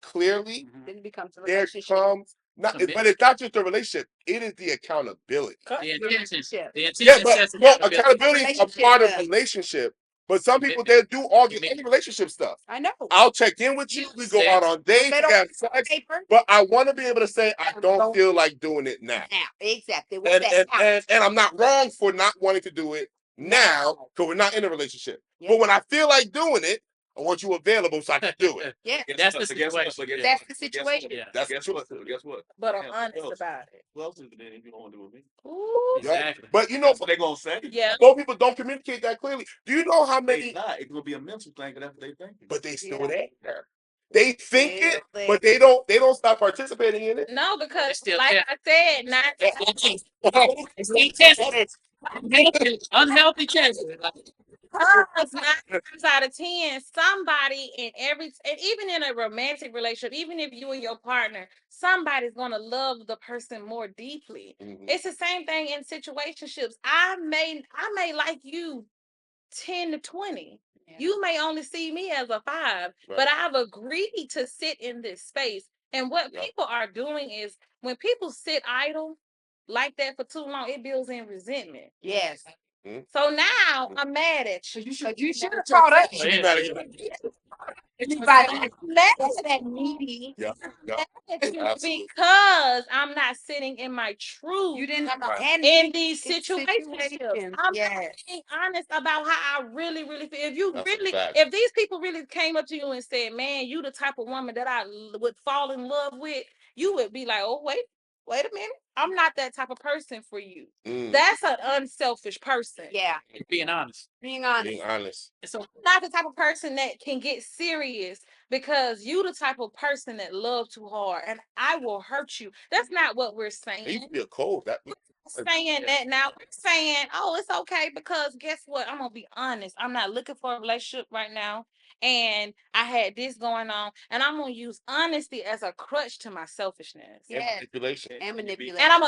clearly, Then it becomes a there relationship. comes not, but it's not just the relationship; it is the accountability. The intention. Relationship. The Yeah, intention but sets no, accountability. accountability is a Relationship part of does. relationship. But some people they do all the any relationship stuff. I know. I'll check in with you. We go out on dates, They we don't have sex, paper but I want to be able to say I don't feel like doing it now. now. Exactly. And and I'm not wrong for not wanting to do it now because we're not in a relationship. Yeah. But when I feel like doing it, I want you available so I can do it. Yeah. That's the situation. That's the situation. Yeah. That's Guess what? Guess what? But I'm Yeah, honest who else? about it. Who else is there if you don't want to do it with me? Ooh. Exactly. But you know, That's what they gonna say. Yeah. most people don't communicate that clearly. Do you know how They many? not. It's gonna be a mental thing, but that's what they think. But they still Yeah. there. They think it, Yeah. but they don't stop participating in it. No, because It's still like I said, not Unhealthy chances. because 9 times out of 10, somebody and even in a romantic relationship, even if you and your partner, somebody's gonna love the person more deeply. Mhm. It's the same thing in situationships. I may like you 10 to 20. Yeah. You may only see me as a 5, Right. but I've agreed to sit in this space. And what Yeah. people are doing is when people sit idle like that for too long, it builds in resentment. Yes. So now I'm mad at you. You should have taught us. Should be mad at you. Anybody mad at needy. Yeah. Yeah. Mad at you Absolutely. because I'm not sitting in my truth You didn't Right. handle in these it's situations. situations. I'm Yes. being honest about how I really feel. If you That's a really, fact. if these people really came up to you and said, "Man, you the type of woman that I would fall in love with," you would be like, "Oh, wait a minute. I'm not that type of person for you." Mm. That's an unselfish person. Yeah. Being honest. Being honest. Being honest. So I'm not the type of person that can get serious because you the type of person that love too hard and I will hurt you. That's not what we're saying. It used to be a code. That Saying that now, we're saying, oh, it's okay because guess what? I'm gonna be honest. I'm not looking for a relationship right now, and I had this going on, and I'm gonna use honesty as a crutch to my selfishness. and Yes. manipulation. And manipulate. And I'm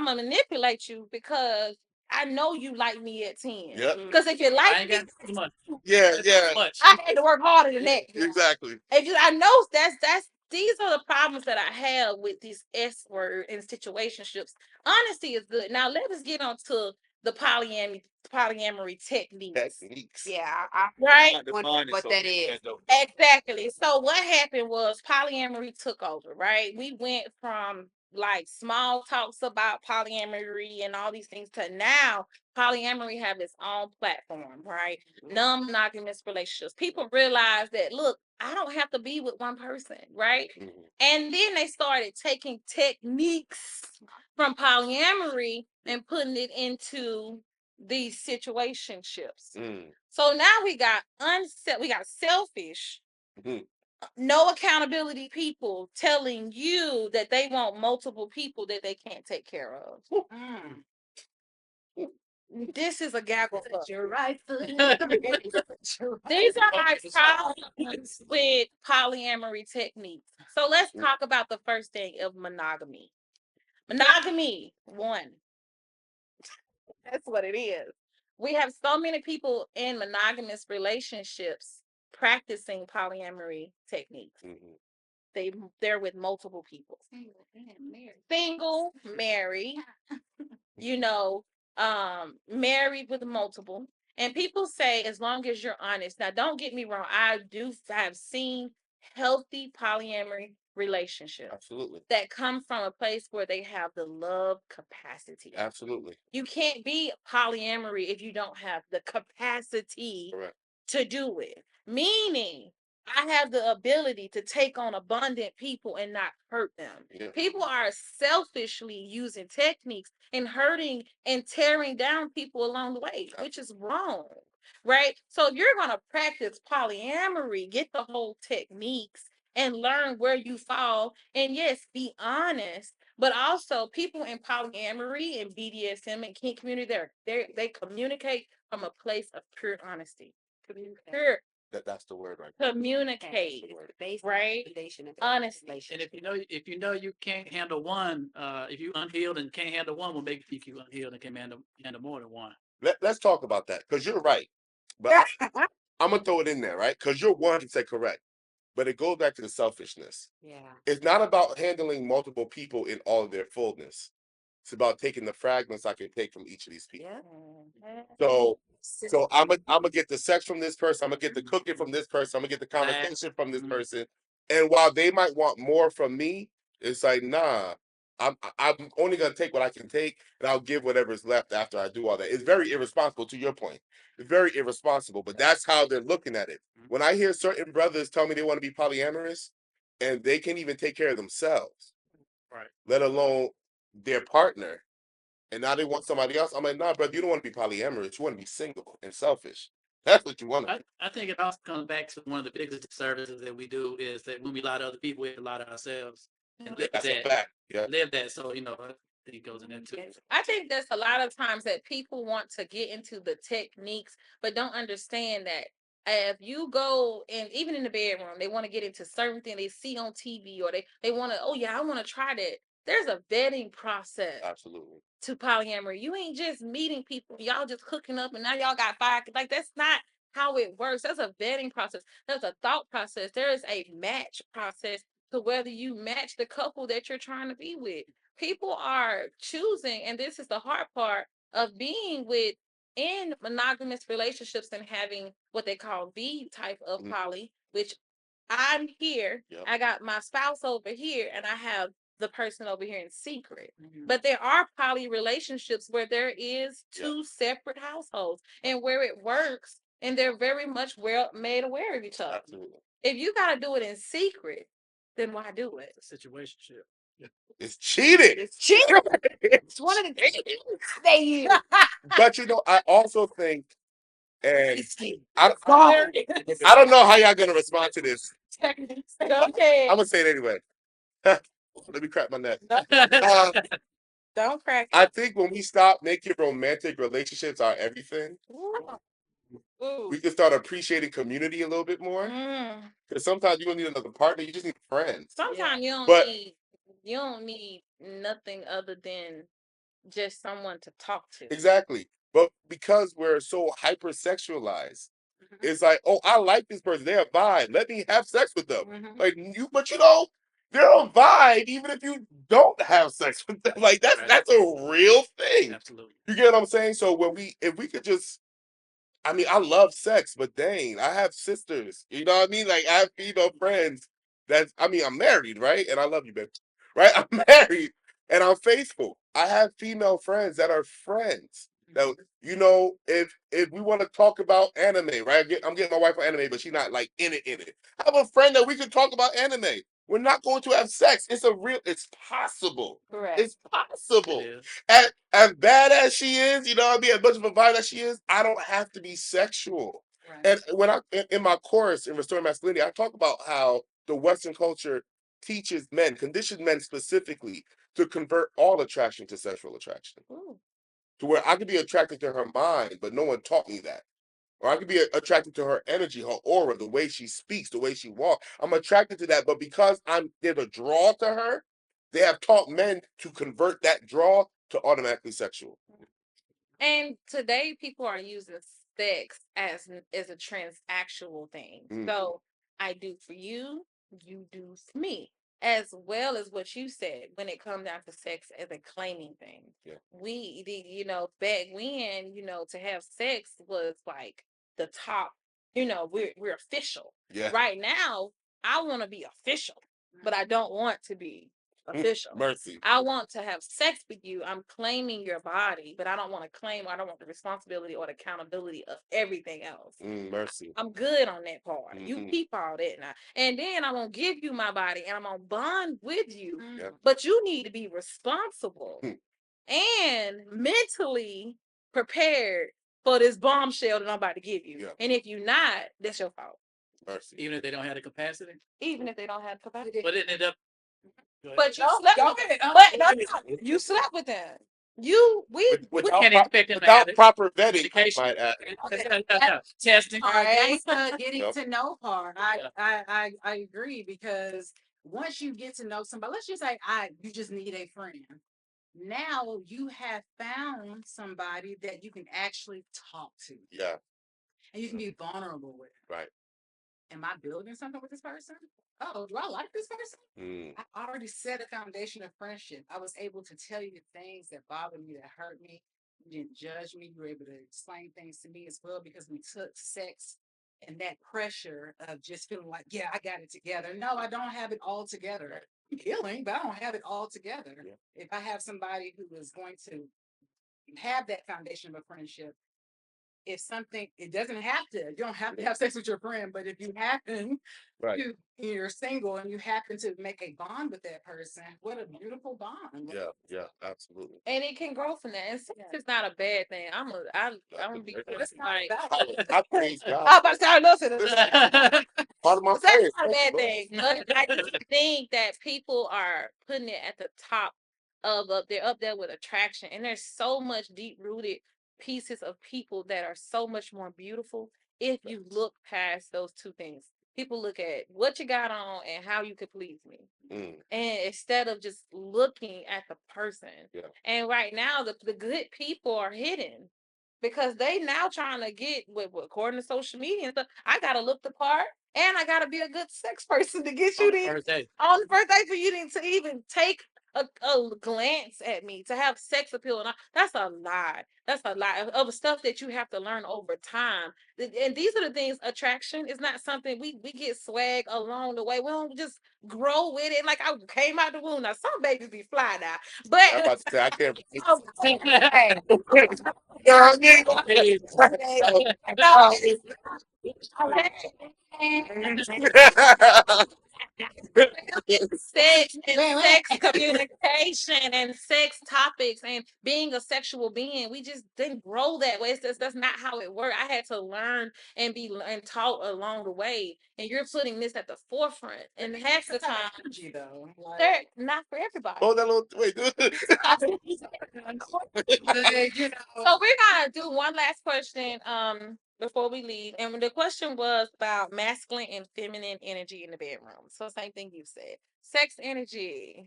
gonna manipulate you because I know you like me at 10. Yep. Because if you I like ain't me, got too much. Yeah. That's Yeah. too much. I had to work harder than that. Exactly. I know that's these are the problems that I have with these S word and situationships. Honesty is good. Now let us get on to the polyamory techniques. Yeah. Right? Wonder what that is. Exactly. So what happened was polyamory took over, right? We went from like small talks about polyamory and all these things to now polyamory have its own platform, right? Non-monogamous relationships. People realize that look, I don't have to be with one person, right? Mhm. And then they started taking techniques from polyamory and putting it into these situationships. Mm. So now we got selfish, Mhm. no accountability people telling you that they want multiple people that they can't take care of. Mm. This is a gaggle fuck. You're right. These are my problems with polyamory techniques. So let's talk about the first thing of monogamy. Monogamy, one. That's what it is. We have so many people in monogamous relationships practicing polyamory techniques. They're with multiple people. Single, married, married with multiple. And people say as long as you're honest. Now, don't get me wrong. I have seen healthy polyamory relationships. Absolutely. That come from a place where they have the love capacity. Absolutely. You can't be polyamory if you don't have the capacity Correct. to do it. Meaning, I have the ability to take on abundant people and not hurt them. Yeah. People are selfishly using techniques and hurting and tearing down people along the way, which is wrong. Right? So if you're going to practice polyamory, get the whole techniques and learn where you fall. And yes, be honest. But also, people in polyamory and BDSM and kink community, they communicate from a place of pure honesty. Pure. That's the word right there. Communicate, right? Honestly. And if you know you can't handle one, if you unhealed and can't handle one, will make you think you unhealed and can handle more than one. Let's talk about that because you're right. But I'm gonna throw it in there, right? Because you're 100% correct. But it goes back to the selfishness. Yeah. It's not about handling multiple people in all of their fullness. It's about taking the fragments I can take from each of these people. Yeah. So I'm gonna get the sex from this person. I'm gonna get the cooking from this person. I'm gonna get the conversation from this person. And while they might want more from me, it's like, nah, I'm only gonna take what I can take, and I'll give whatever's left after I do all that. It's very irresponsible. To your point, it's very irresponsible. But that's how they're looking at it. When I hear certain brothers tell me they want to be polyamorous, and they can't even take care of themselves, right? Let alone their partner. And now they want somebody else. I'm like, nah, brother, you don't want to be polyamorous. You want to be single and selfish. That's what you want to be. I think it also comes back to one of the biggest services that we do is that when we lie to other people, we have to lie to ourselves. And live That's that. a fact. Yeah. Live that. So, I think it goes in there too. I think there's a lot of times that people want to get into the techniques, but don't understand that if you go and even in the bedroom, they want to get into certain things they see on TV or they want to, oh yeah, I want to try that. There's a vetting process. Absolutely. To polyamory. You ain't just meeting people, y'all just hooking up and now y'all got fired. Like that's not how it works. There's a vetting process. There's a thought process. There is a match process to whether you match the couple that you're trying to be with. People are choosing, and this is the hard part of being with in monogamous relationships and having what they call V type of poly, which I'm here, I got my spouse over here, and I have the person over here in secret. But there are poly relationships where there is two separate households and where it works, and they're very much well made aware of each other. Absolutely. If you got to do it in secret, then why do it? It's a situationship. It's cheating. It's cheating. It's one of the things they use. But I also think, and I don't know how y'all gonna respond to this. Okay. I'm gonna say it anyway. Let me crack my neck. Don't crack. I think when we stop making romantic relationships our everything, we can start appreciating community a little bit more. Because sometimes you don't need another partner; you just need friends. Sometimes you don't need nothing other than just someone to talk to. Exactly. But because we're so hypersexualized, it's like, oh, I like this person. They're a vibe. Let me have sex with them. Like but they're a vibe even if you don't have sex with them. Like that's a real thing. Absolutely. You get what I'm saying? So if we could just, I love sex, but dang, I have sisters. You know what I mean? Like I have female friends I'm married, right? And I love you, babe. Right? I'm married and I'm faithful. I have female friends that are friends. That if we want to talk about anime, right? I'm getting my wife on anime, but she's not like in it. I have a friend that we can talk about anime. We're not going to have sex. It's possible. Correct. It's possible. It is. As bad as she is, you know what I mean? As much of a vibe as she is, I don't have to be sexual. Right. And when in my course in Restoring Masculinity, I talk about how the Western culture teaches men, conditions men specifically, to convert all attraction to sexual attraction. to where I could be attracted to her mind, but no one taught me that. Or I could be attracted to her energy, her aura, the way she speaks, the way she walks. I'm attracted to that, but because there's a draw to her, they have taught men to convert that draw to automatically sexual. And today, people are using sex as a transactional thing. So I do for you, you do for me, as well as what you said when it comes down to sex as a claiming thing. Yeah. Back when, to have sex was like the top. We're official. Yeah. Right now, I want to be official, but I don't want to be official. Mercy. I want to have sex with you. I'm claiming your body, but I don't want the responsibility or the accountability of everything else. Mercy. I'm good on that part. You keep all that now. And then I'm gonna give you my body and I'm gonna bond with you. Yeah. But you need to be responsible and mentally prepared for this bombshell that I'm about to give you. Yeah. And if you're not, that's your fault. Mercy. Even if they don't have the capacity. Even if they don't have capacity. But it ended up. But you slept with them. But no, you slept with them. We can't expect them to without have it. proper vetting, Education. might add. Testing. All right, that's the getting Yep. to know part. I agree, because once you get to know somebody, let's just say you just need a friend. Now you have found somebody that you can actually talk to. Yeah. And you can be vulnerable with. Right. Am I building something with this person? Oh, do I like this person? I already set a foundation of friendship. I was able to tell you the things that bothered me, that hurt me. You didn't judge me. You were able to explain things to me as well, because we took sex and that pressure of just feeling like, yeah, I got it together. No, I don't have it all together. I'm healing, but I don't have it all together. Yeah. If I have somebody who is going to have that foundation of a friendship, if something, it doesn't have to, you don't have to have sex with your friend, but if you happen Right. you're single and you happen to make a bond with that person, what a beautiful bond. Yeah, absolutely. And it can grow from that. And sex is not a bad thing. I'm gonna be It's not like, bad. I praise God. I'm about to start listening. Part of my Sex praise. is not a bad thing. But I just think that people are putting it at the top they're up there with attraction. And there's so much deep rooted pieces of people that are so much more beautiful if you look past those two things. People look at what you got on and how you could please me. And instead of just looking at the person. Yeah. And right now the good people are hidden because they now trying to get according to social media and stuff. I gotta look the part and I gotta be a good sex person to get you On the there first day. on the first day for you to even take a glance at me, to have sex appeal. And that's a lie. That's a lie of stuff that you have to learn over time. And these are the things. Attraction is not something we get swag along the way. We don't just grow with it. Like I came out the womb. Now some babies be fly now, but I'm about to say I can't. sex and sex communication and sex topics and being a sexual being, we just didn't grow that way. That's not how it worked. I had to learn and be taught along the way, and you're putting this at the forefront. And half the time, Energy, though. they're not for everybody. Hold that little wait. So we're gonna do one last question before we leave. And the question was about masculine and feminine energy in the bedroom. So same thing you said. Sex energy.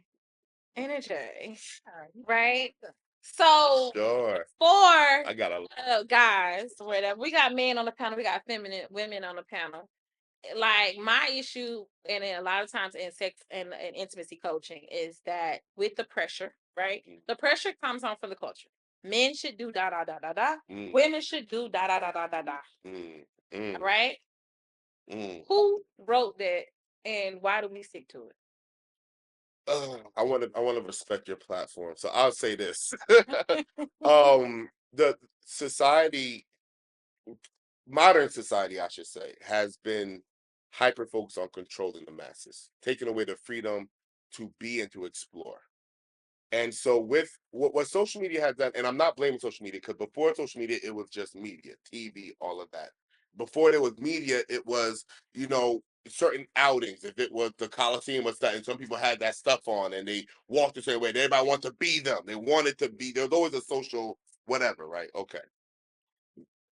Right? So Sure. for I got a guys, whatever, we got men on the panel, we got feminine women on the panel. Like my issue, and a lot of times in sex and intimacy coaching, is that with the pressure, right? The pressure comes on from the culture. Men should do da da da da da. Women should do da da da da da da. Right? Who wrote that, and why do we stick to it? I want to respect your platform, so I'll say this. The society, modern society, I should say, has been hyper focused on controlling the masses, taking away the freedom to be and to explore. And so with what social media has done, and I'm not blaming social media, because before social media, it was just media, TV, all of that. Before there was media, it was, certain outings. If it was the Coliseum or something, some people had that stuff on and they walked the same way. Everybody wanted to be them. They wanted to be, there was always a social whatever, right? Okay.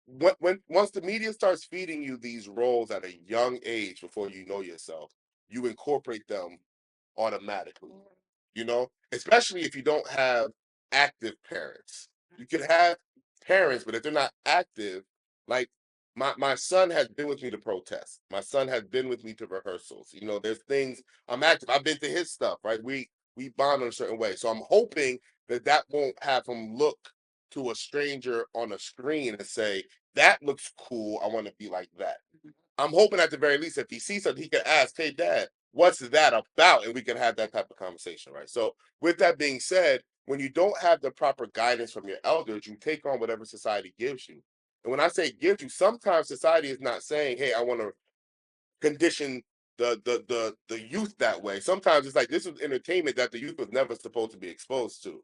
Once the media starts feeding you these roles at a young age before you know yourself, you incorporate them automatically. You know, especially if you don't have active parents. You could have parents, but if they're not active, like my son has been with me to protest. My son has been with me to rehearsals. You know, there's things I'm active. I've been to his stuff, right? We bond in a certain way. So I'm hoping that that won't have him look to a stranger on a screen and say, that looks cool. I want to be like that. I'm hoping at the very least, if he sees something, he can ask, hey, Dad, what's that about? And we can have that type of conversation, right? So, with that being said, when you don't have the proper guidance from your elders, you take on whatever society gives you. And when I say gives you, sometimes society is not saying, hey, I want to condition the youth that way. Sometimes it's like this is entertainment that the youth was never supposed to be exposed to.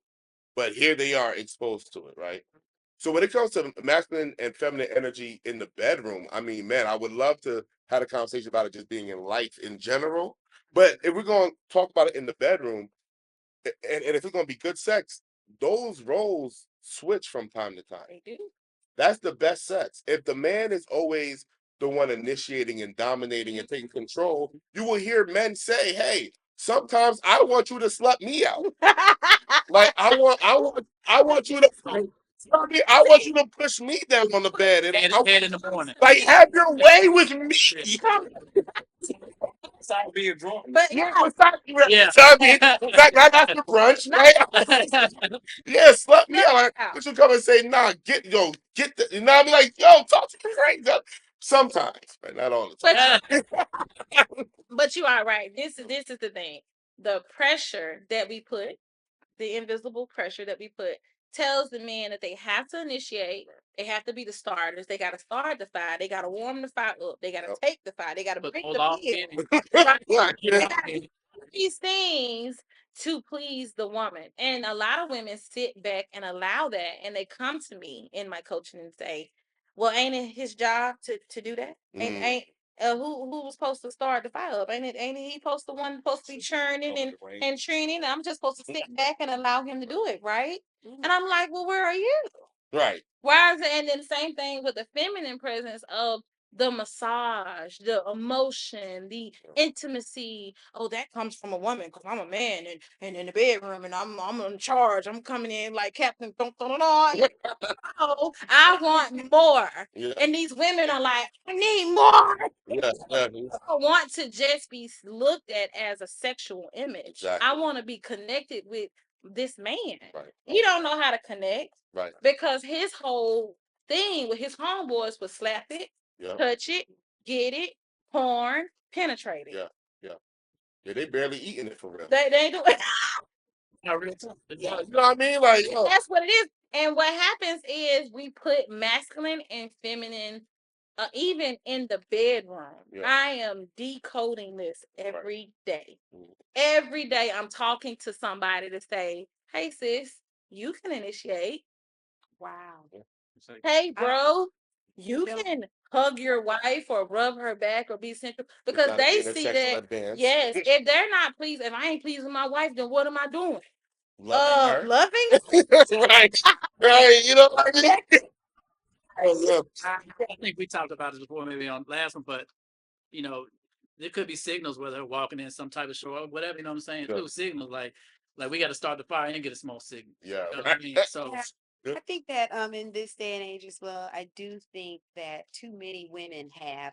But here they are exposed to it, right? So when it comes to masculine and feminine energy in the bedroom, I mean, man, I would love to have a conversation about it just being in life in general. But if we're going to talk about it in the bedroom, and if it's going to be good sex, those roles switch from time to time. They do. That's the best sex. If the man is always the one initiating and dominating and taking control, you will hear men say, hey, sometimes I want you to slut me out. Like I want you to I want you to push me down on the bed and Head in the morning. like have your way with me. Stop being drunk. But Yeah, yeah, Yeah. not after brunch, right? Yeah, slut me out. out. But you come and say, nah, get the, you know what I mean? Like, yo, talk to me crazy. Sometimes, but not all the time. But you are right. This is the thing. The pressure that we put, the invisible pressure that we put, tells the men that they have to initiate. They have to be the starters. They got to start the fire. They got to warm the fire up. They got to take the fire. They got to But bring hold the on, beer. Right. They gotta do these things to please the woman. And a lot of women sit back and allow that, and they come to me in my coaching and say, well, ain't it his job to do that? Ain't who was supposed to start the fire up? Ain't he supposed to be churning and training? I'm just supposed to sit back and allow him to do it, right? And I'm like, well, where are you? Right. Why is it? And then same thing with the feminine presence of the massage, the emotion, the intimacy. Oh, that comes from a woman because I'm a man and in the bedroom and I'm in charge. I'm coming in like Captain. No, I want more. Yeah. And these women are like, I need more. Yeah. I don't want to just be looked at as a sexual image. Exactly. I want to be connected with this man. Right. He don't know how to connect. Right. Because his whole thing with his homeboys was slap it, touch it, get it, porn, penetrate it. Yeah. Yeah. Yeah. They barely eating it for real. They do it. Not real talk. Yeah. You know what I mean? Like, That's what it is. And what happens is we put masculine and feminine, even in the bedroom. Yeah. I am decoding this every day. Every day I'm talking to somebody to say, hey, sis, you can initiate. Wow. Hey, bro, you can hug your wife or rub her back or be central because they see that. Yes, if they're not pleased, if I ain't pleasing my wife, then what am I doing? Loving her. Loving. Right. Right. You know what I mean? I think we talked about this before, maybe on the last one, but you know, there could be signals whether they're walking in some type of show or whatever. You know what I'm saying? Yeah. Two signals like we got to start the fire and get a small signal. Yeah. You know what I mean? So I think that in this day and age as well, I do think that too many women have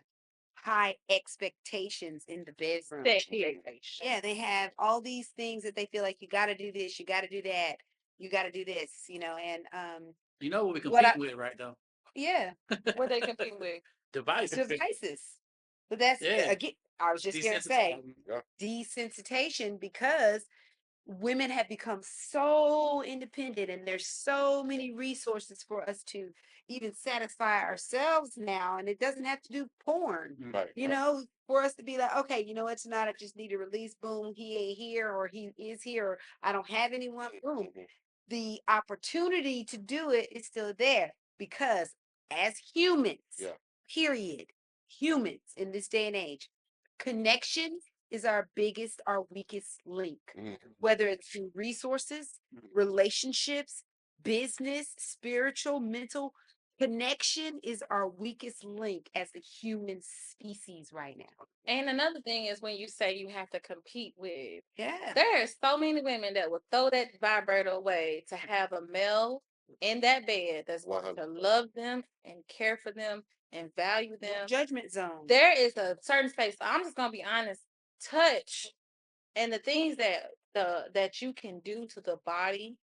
high expectations in the bedroom. Yeah, they have all these things that they feel like you got to do this, you got to do that, you got to do this, and you know what we compete with, right? Though. Yeah. What they compete with? Devices. But that's again, I was just gonna say desensitization because women have become so independent and there's so many resources for us to even satisfy ourselves now, and it doesn't have to do porn. Right. For us to be like, okay, it's not, I just need to release, boom, he ain't here or he is here or I don't have anyone, boom. The opportunity to do it is still there because as humans, period, humans in this day and age, connection is our weakest link, whether it's through resources, relationships, business, spiritual, mental connection is our weakest link as a human species right now. And another thing is when you say you have to compete with, Yeah. there are so many women that will throw that vibrator away to have a male in that bed that's going to 100%. love them and care for them and value No them. judgment zone. There is a certain space. I'm just gonna be honest. Touch and the things that you can do to the body,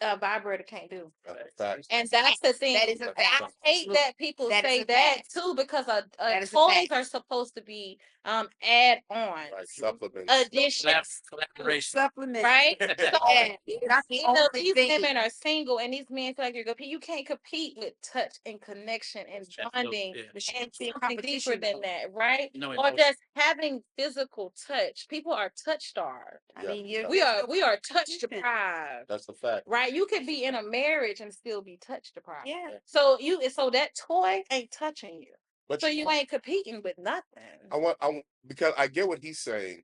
a vibrator can't do. Facts. And that's the thing. That is a That's fact. I hate that people That is say a that fact. too, because That is a toys fact. are supposed to be add on Right. Supplements. additions, Collaboration. Supplement. right? So Yeah, not the you know, only these thing. women are single and these men feel like you're good. You can't compete with touch and connection and bonding Yeah. There and shouldn't be a something deeper competition, than though. that, right? No Or emotion. just having physical touch. People are touch starved. I Yeah. mean, We there's are no we are touch competition. deprived. That's a fact. Right? You could be in a marriage and still be touch deprived. Yeah. So that toy ain't touching you. But So you ain't competing with nothing. because I get what he's saying,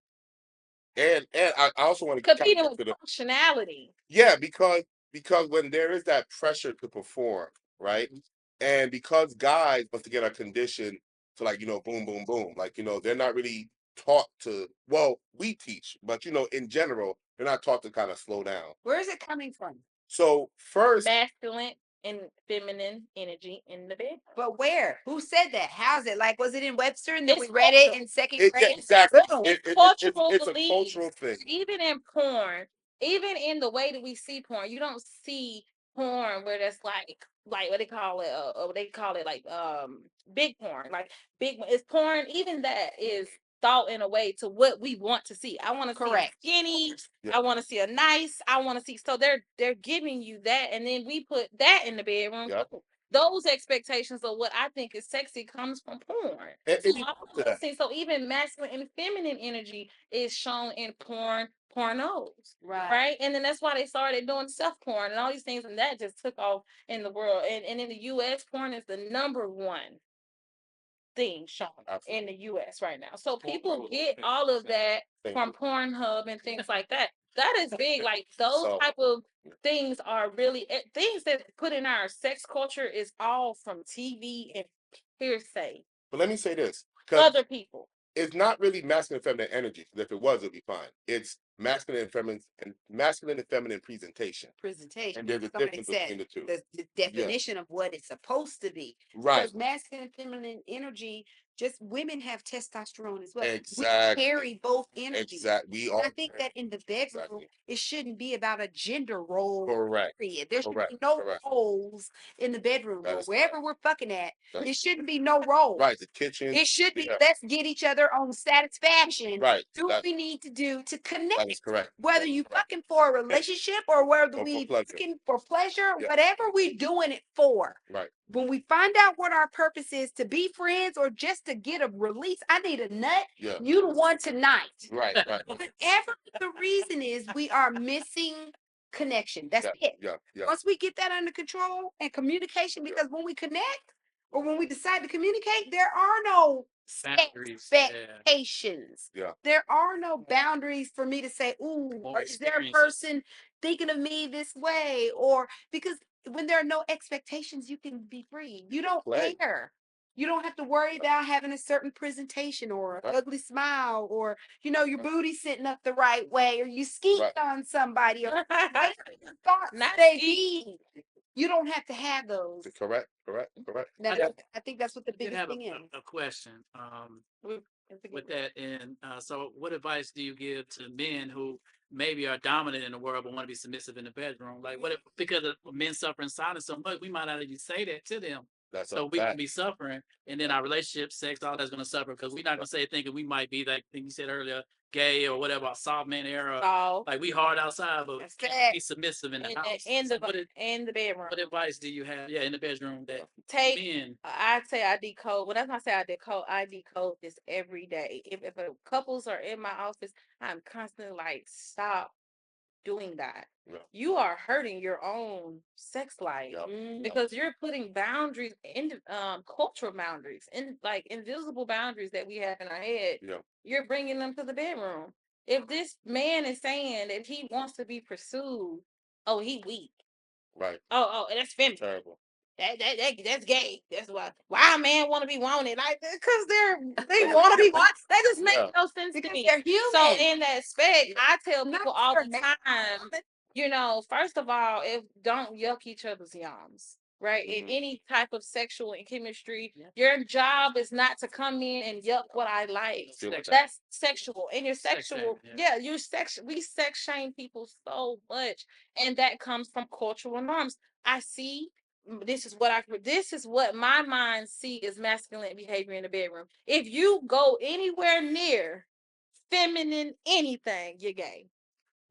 and I also want to Competing to with the functionality. yeah, because when there is that pressure to perform, right, and because guys once again are conditioned to like boom boom boom, like they're not really taught to. Well, we teach, but in general they're not taught to kind of slow down. Where is it coming from? So first, Masculine and feminine energy in the bed. But where? Who said that? How's it? Like, was it in Webster and then It's we read it cultural. in second yeah, grade? exactly. Boom. Cultural It's a beliefs. cultural thing. Even in porn, even in the way that we see porn, you don't see porn where that's like what they call it like big porn. Like it's porn, even that is thought in a way to what we want to see. I want to see Correct. skinny, Yeah. I want to see a nice, I want to see, so they're giving you that, and then we put that in the bedroom. Yeah. Those expectations of what I think is sexy comes from porn. And So, you go to that. so even masculine and feminine energy is shown in pornos, right? And then that's why they started doing self porn and all these things, and that just took off in the world. And in the U.S., porn is the #1 thing shown in the U.S. right now. So people get all of that from Pornhub and things like that. That is big. Like those type of things are really things that put in our sex culture is all from TV and hearsay. But let me say this, because Other people. it's not really masculine and feminine energy. Because if it was, it'd be fine. It's masculine and feminine presentation. And there's a Somebody difference said between the two. the definition of what it's supposed to be. Right. Because masculine and feminine energy, just women have testosterone as well. Exactly. We carry both energies. Exactly. And I think that in the bedroom, it shouldn't be about a gender role. Correct. Period. There should Correct. be no Correct. roles in the bedroom That or is wherever we're fucking at. There shouldn't be no roles. Right. The kitchen. It should be Yeah. let's get each other on satisfaction. Right. Do what we need to do to connect. That is correct. Whether That is you correct. fucking for a relationship or whether Or for we pleasure. fucking for pleasure, Yeah. whatever we doing it for. Right. When we find out what our purpose is to be friends or just to get a release, I need a nut. Yeah. You the one tonight. Right. Right. Whatever the reason is, we are missing connection. That's Yeah. it. Yeah. Yeah. Once we get that under control and communication, because when we connect or when we decide to communicate, there are no Boundaries, expectations. Yeah. There are no boundaries for me to say, ooh, More or is there a experiences. person thinking of me this way? Or because when there are no expectations, you can be free. You don't Play. care. You don't have to worry about having a certain presentation or an ugly smile or, your booty sitting up the right way or you skeet on somebody or whatever your thoughts Not may skeet. be. You don't have to have those. Correct. Now, I think that's what the I did biggest have thing is. a question With with that. And so what advice do you give to men who maybe are dominant in the world but want to be submissive in the bedroom? Like what if, because of men suffering silence so much, we might not even say that to them. That's So we can be suffering, and then our relationship, sex, all that's going to suffer because we're not going to say thinking we might be like you said earlier, gay or whatever, a soft man era. Like we hard outside, but can't be submissive in the house. in the bedroom. What advice do you have? Yeah, in the bedroom that men. I'd say I decode. When I say I decode this every day. If couples are in my office, I'm constantly like, stop doing that. Yeah. You are hurting your own sex life because you're putting boundaries in cultural boundaries and like invisible boundaries that we have in our head. Yeah. You're bringing them to the bedroom. If this man is saying that he wants to be pursued, oh, he weak. Right. Oh, that's feminine. Terrible. That's gay. That's why a man want to be wanted, like, because they want to be wanted. That just makes Yeah. no sense to Because me. they're human. So in that aspect, I tell Not people all for the man. time, first of all, if don't yuck each other's yums. Right. In Mhm. any type of sexual and chemistry, Yeah. your job is not to come in and yuck what I like. Feel like that. That's sexual. And your Sex shame, sexual, yeah. you we sex shame people so much. And that comes from cultural norms. I see this is what my mind see as masculine behavior in the bedroom. If you go anywhere near feminine anything, you're gay.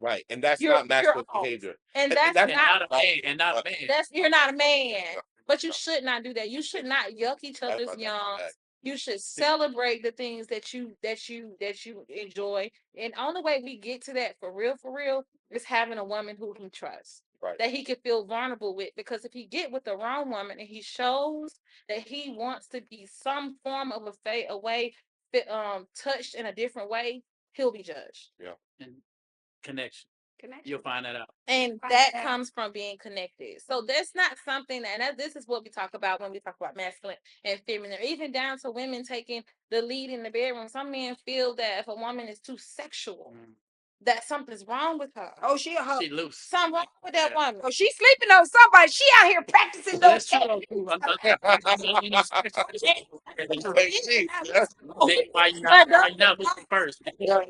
Right. And that's You're not masculine off. behavior. And And that's that's And not not a man. And not a man. that's you're not a man. No, But you no. should not do that. You should not yuck each That's other's not that yums. bad. You should celebrate the things that you enjoy. And only way we get to that for real, is having a woman who he trusts. Right. That he can feel vulnerable with. Because if he get with the wrong woman and he shows that he wants to be some form of a way touched in a different way, he'll be judged. Yeah. And connection. Connection. You'll find that out. And Find that out. comes from being connected. So that's not something this is what we talk about when we talk about masculine and feminine, even down to women taking the lead in the bedroom. Some men feel that if a woman is too sexual, that something's wrong with her. Oh, she a hoe. She loose. Something wrong with that woman. Oh, she sleeping on somebody. She out here practicing But those that's true though, techniques. too. You know, Like, geez, yeah. why you not looking first? Yeah.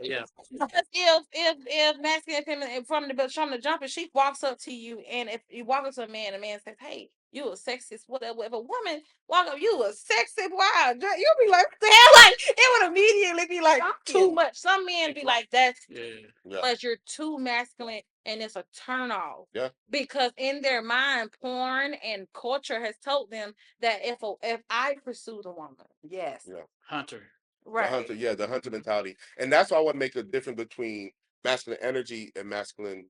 Because if masculine and feminine from the jumper, she walks up to you, and if you walk up to a man says, "Hey, you a sexist," whatever. If a woman walk up, you a sexist, wow, you'll be like, "What the hell?" Like it would immediately be like too much. Some men be like, "That's Yeah. but you're too masculine," and it's a turn off. Yeah. Because in their mind, porn and culture has told them that if I pursue the woman, Yes. Yeah. Hunter. right, The hunter, yeah, the hunter mentality. And that's why I want to make a difference between masculine energy and masculine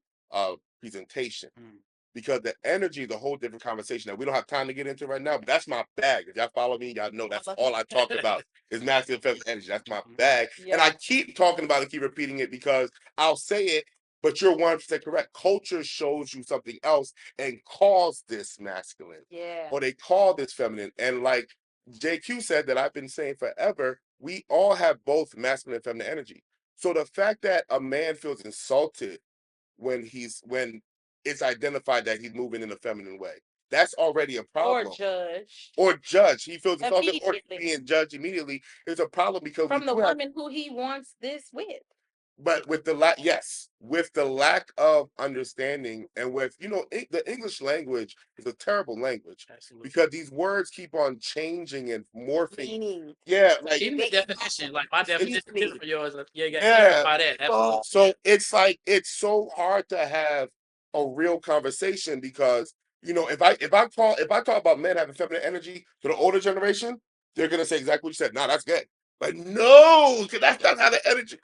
presentation. Mm. Because the energy is a whole different conversation that we don't have time to get into right now. But that's my bag. If y'all follow me, y'all know that's all I talk about is masculine and feminine energy. That's my bag. Yeah. And I keep talking about it, keep repeating it because I'll say it, but you're 100% correct. Culture shows you something else and calls this masculine. yeah. Or they call this feminine. And like JQ said that I've been saying forever, we all have both masculine and feminine energy. So the fact that a man feels insulted when it's identified that he's moving in a feminine way, that's already a Or problem. judge Or judge. He feels insulted or immediately being judged immediately. It's a problem because from we the do have, woman who he wants this with. but with the with the lack of understanding and with the English language is a terrible language Absolutely. because these words keep on changing and morphing. Meaning. Yeah, like Even the definition, like my definition is different from yours. Yeah, you got Yeah. by that. Absolutely. So it's like it's so hard to have a real conversation because if I talk about men having feminine energy to the older generation, they're gonna say exactly what you said. Nah, that's good. But no, because that's not how the energy.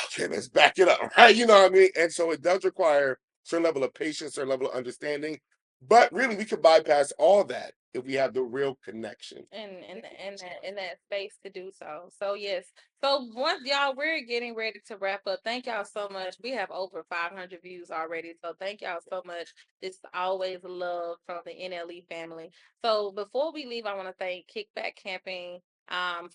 Okay, let's back it up, right? You know what I mean? And so it does require a certain level of patience, certain level of understanding. But really, we could bypass all that if we have the real connection. In that space to do so. So yes. So once y'all, we're getting ready to wrap up. Thank y'all so much. We have over 500 views already. So thank y'all so much. It's always love from the NLE family. So before we leave, I want to thank Kickback Camping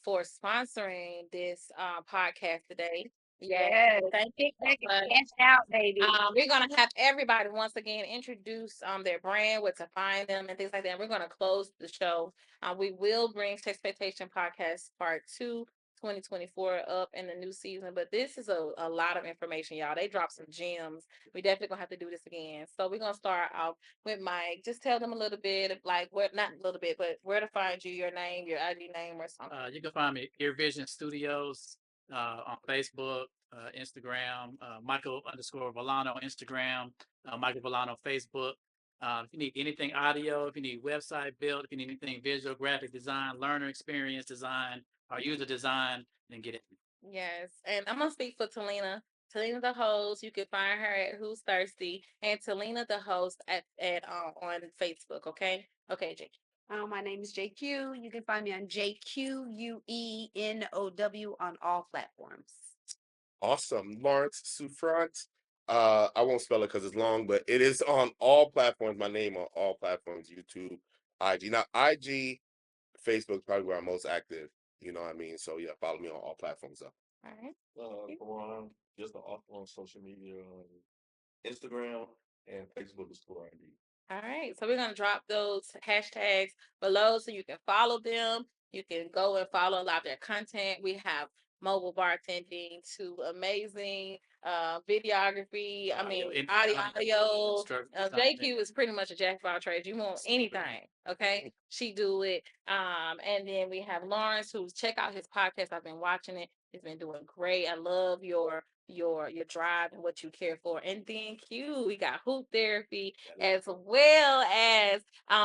for sponsoring this podcast today. Yes. Thank you. Cash out, baby. We're gonna have everybody once again introduce their brand, where to find them, and things like that. And we're gonna close the show. We will bring Sexpectation Podcast Part 2 2024 up in the new season, but this is a lot of information, y'all. They dropped some gems. We definitely gonna have to do this again. So we're gonna start off with Mike. Just tell them a little bit of like where, not a little bit, but where to find you, your name, your ID name, or something. You can find me Ear Vision Studios on Facebook, Instagram, Michael_Villano on Instagram, Michael Villano Facebook. If you need anything audio, if you need website built, if you need anything visual, graphic design, learner experience design, or user design, then get it. Yes, and I'm gonna speak for Talina. Talina the host. You can find her at Who's Thirsty, and Talina the host at on Facebook. Okay, Jake. My name is JQ. You can find me on JQUENOW on all platforms. Awesome. Lawerance Souffrant I won't spell it because it's long, but it is on all platforms. My name on all platforms: YouTube, IG. Now, IG, Facebook, probably where I'm most active. You know what I mean? So yeah, follow me on all platforms. Though. All right. Quan, just on social media, Instagram and Facebook is Quan. All right. So we're going to drop those hashtags below so you can follow them. You can go and follow a lot of their content. We have mobile bartending to amazing videography. I mean, audio. Jque is pretty much a jack of all trades. You want anything, okay? She do it. And then we have Lawerance, who's check out his podcast. I've been watching it. He's been doing great. I love your drive and what you care for. And then Q, we got hoop therapy as well as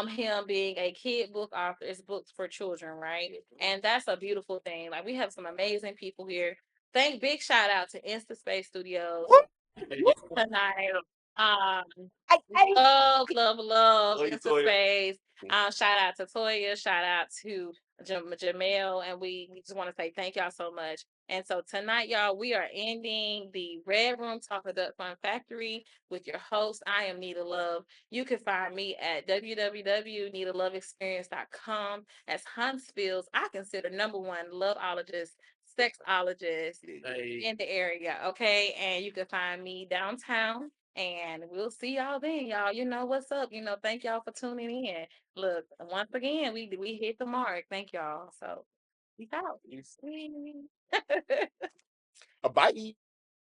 him being a kid book author. It's books for children, right? And that's a beautiful thing. Like we have some amazing people here. Big shout out to Insta Space Studios tonight. Love Insta Space. Shout out to Toya. Shout out to Jamel, and we just want to say thank y'all so much. And so tonight, y'all, we are ending the Red Room Talk of the Fun Factory with your host. I am Nita Love. You can find me at www.nitaloveexperience.com. As Huntsville's, I consider #1 loveologist, sexologist in the area. Okay, and you can find me downtown. And we'll see y'all then, y'all. You know what's up. Thank y'all for tuning in. Look, once again, we hit the mark. Thank y'all. So peace out. Bye.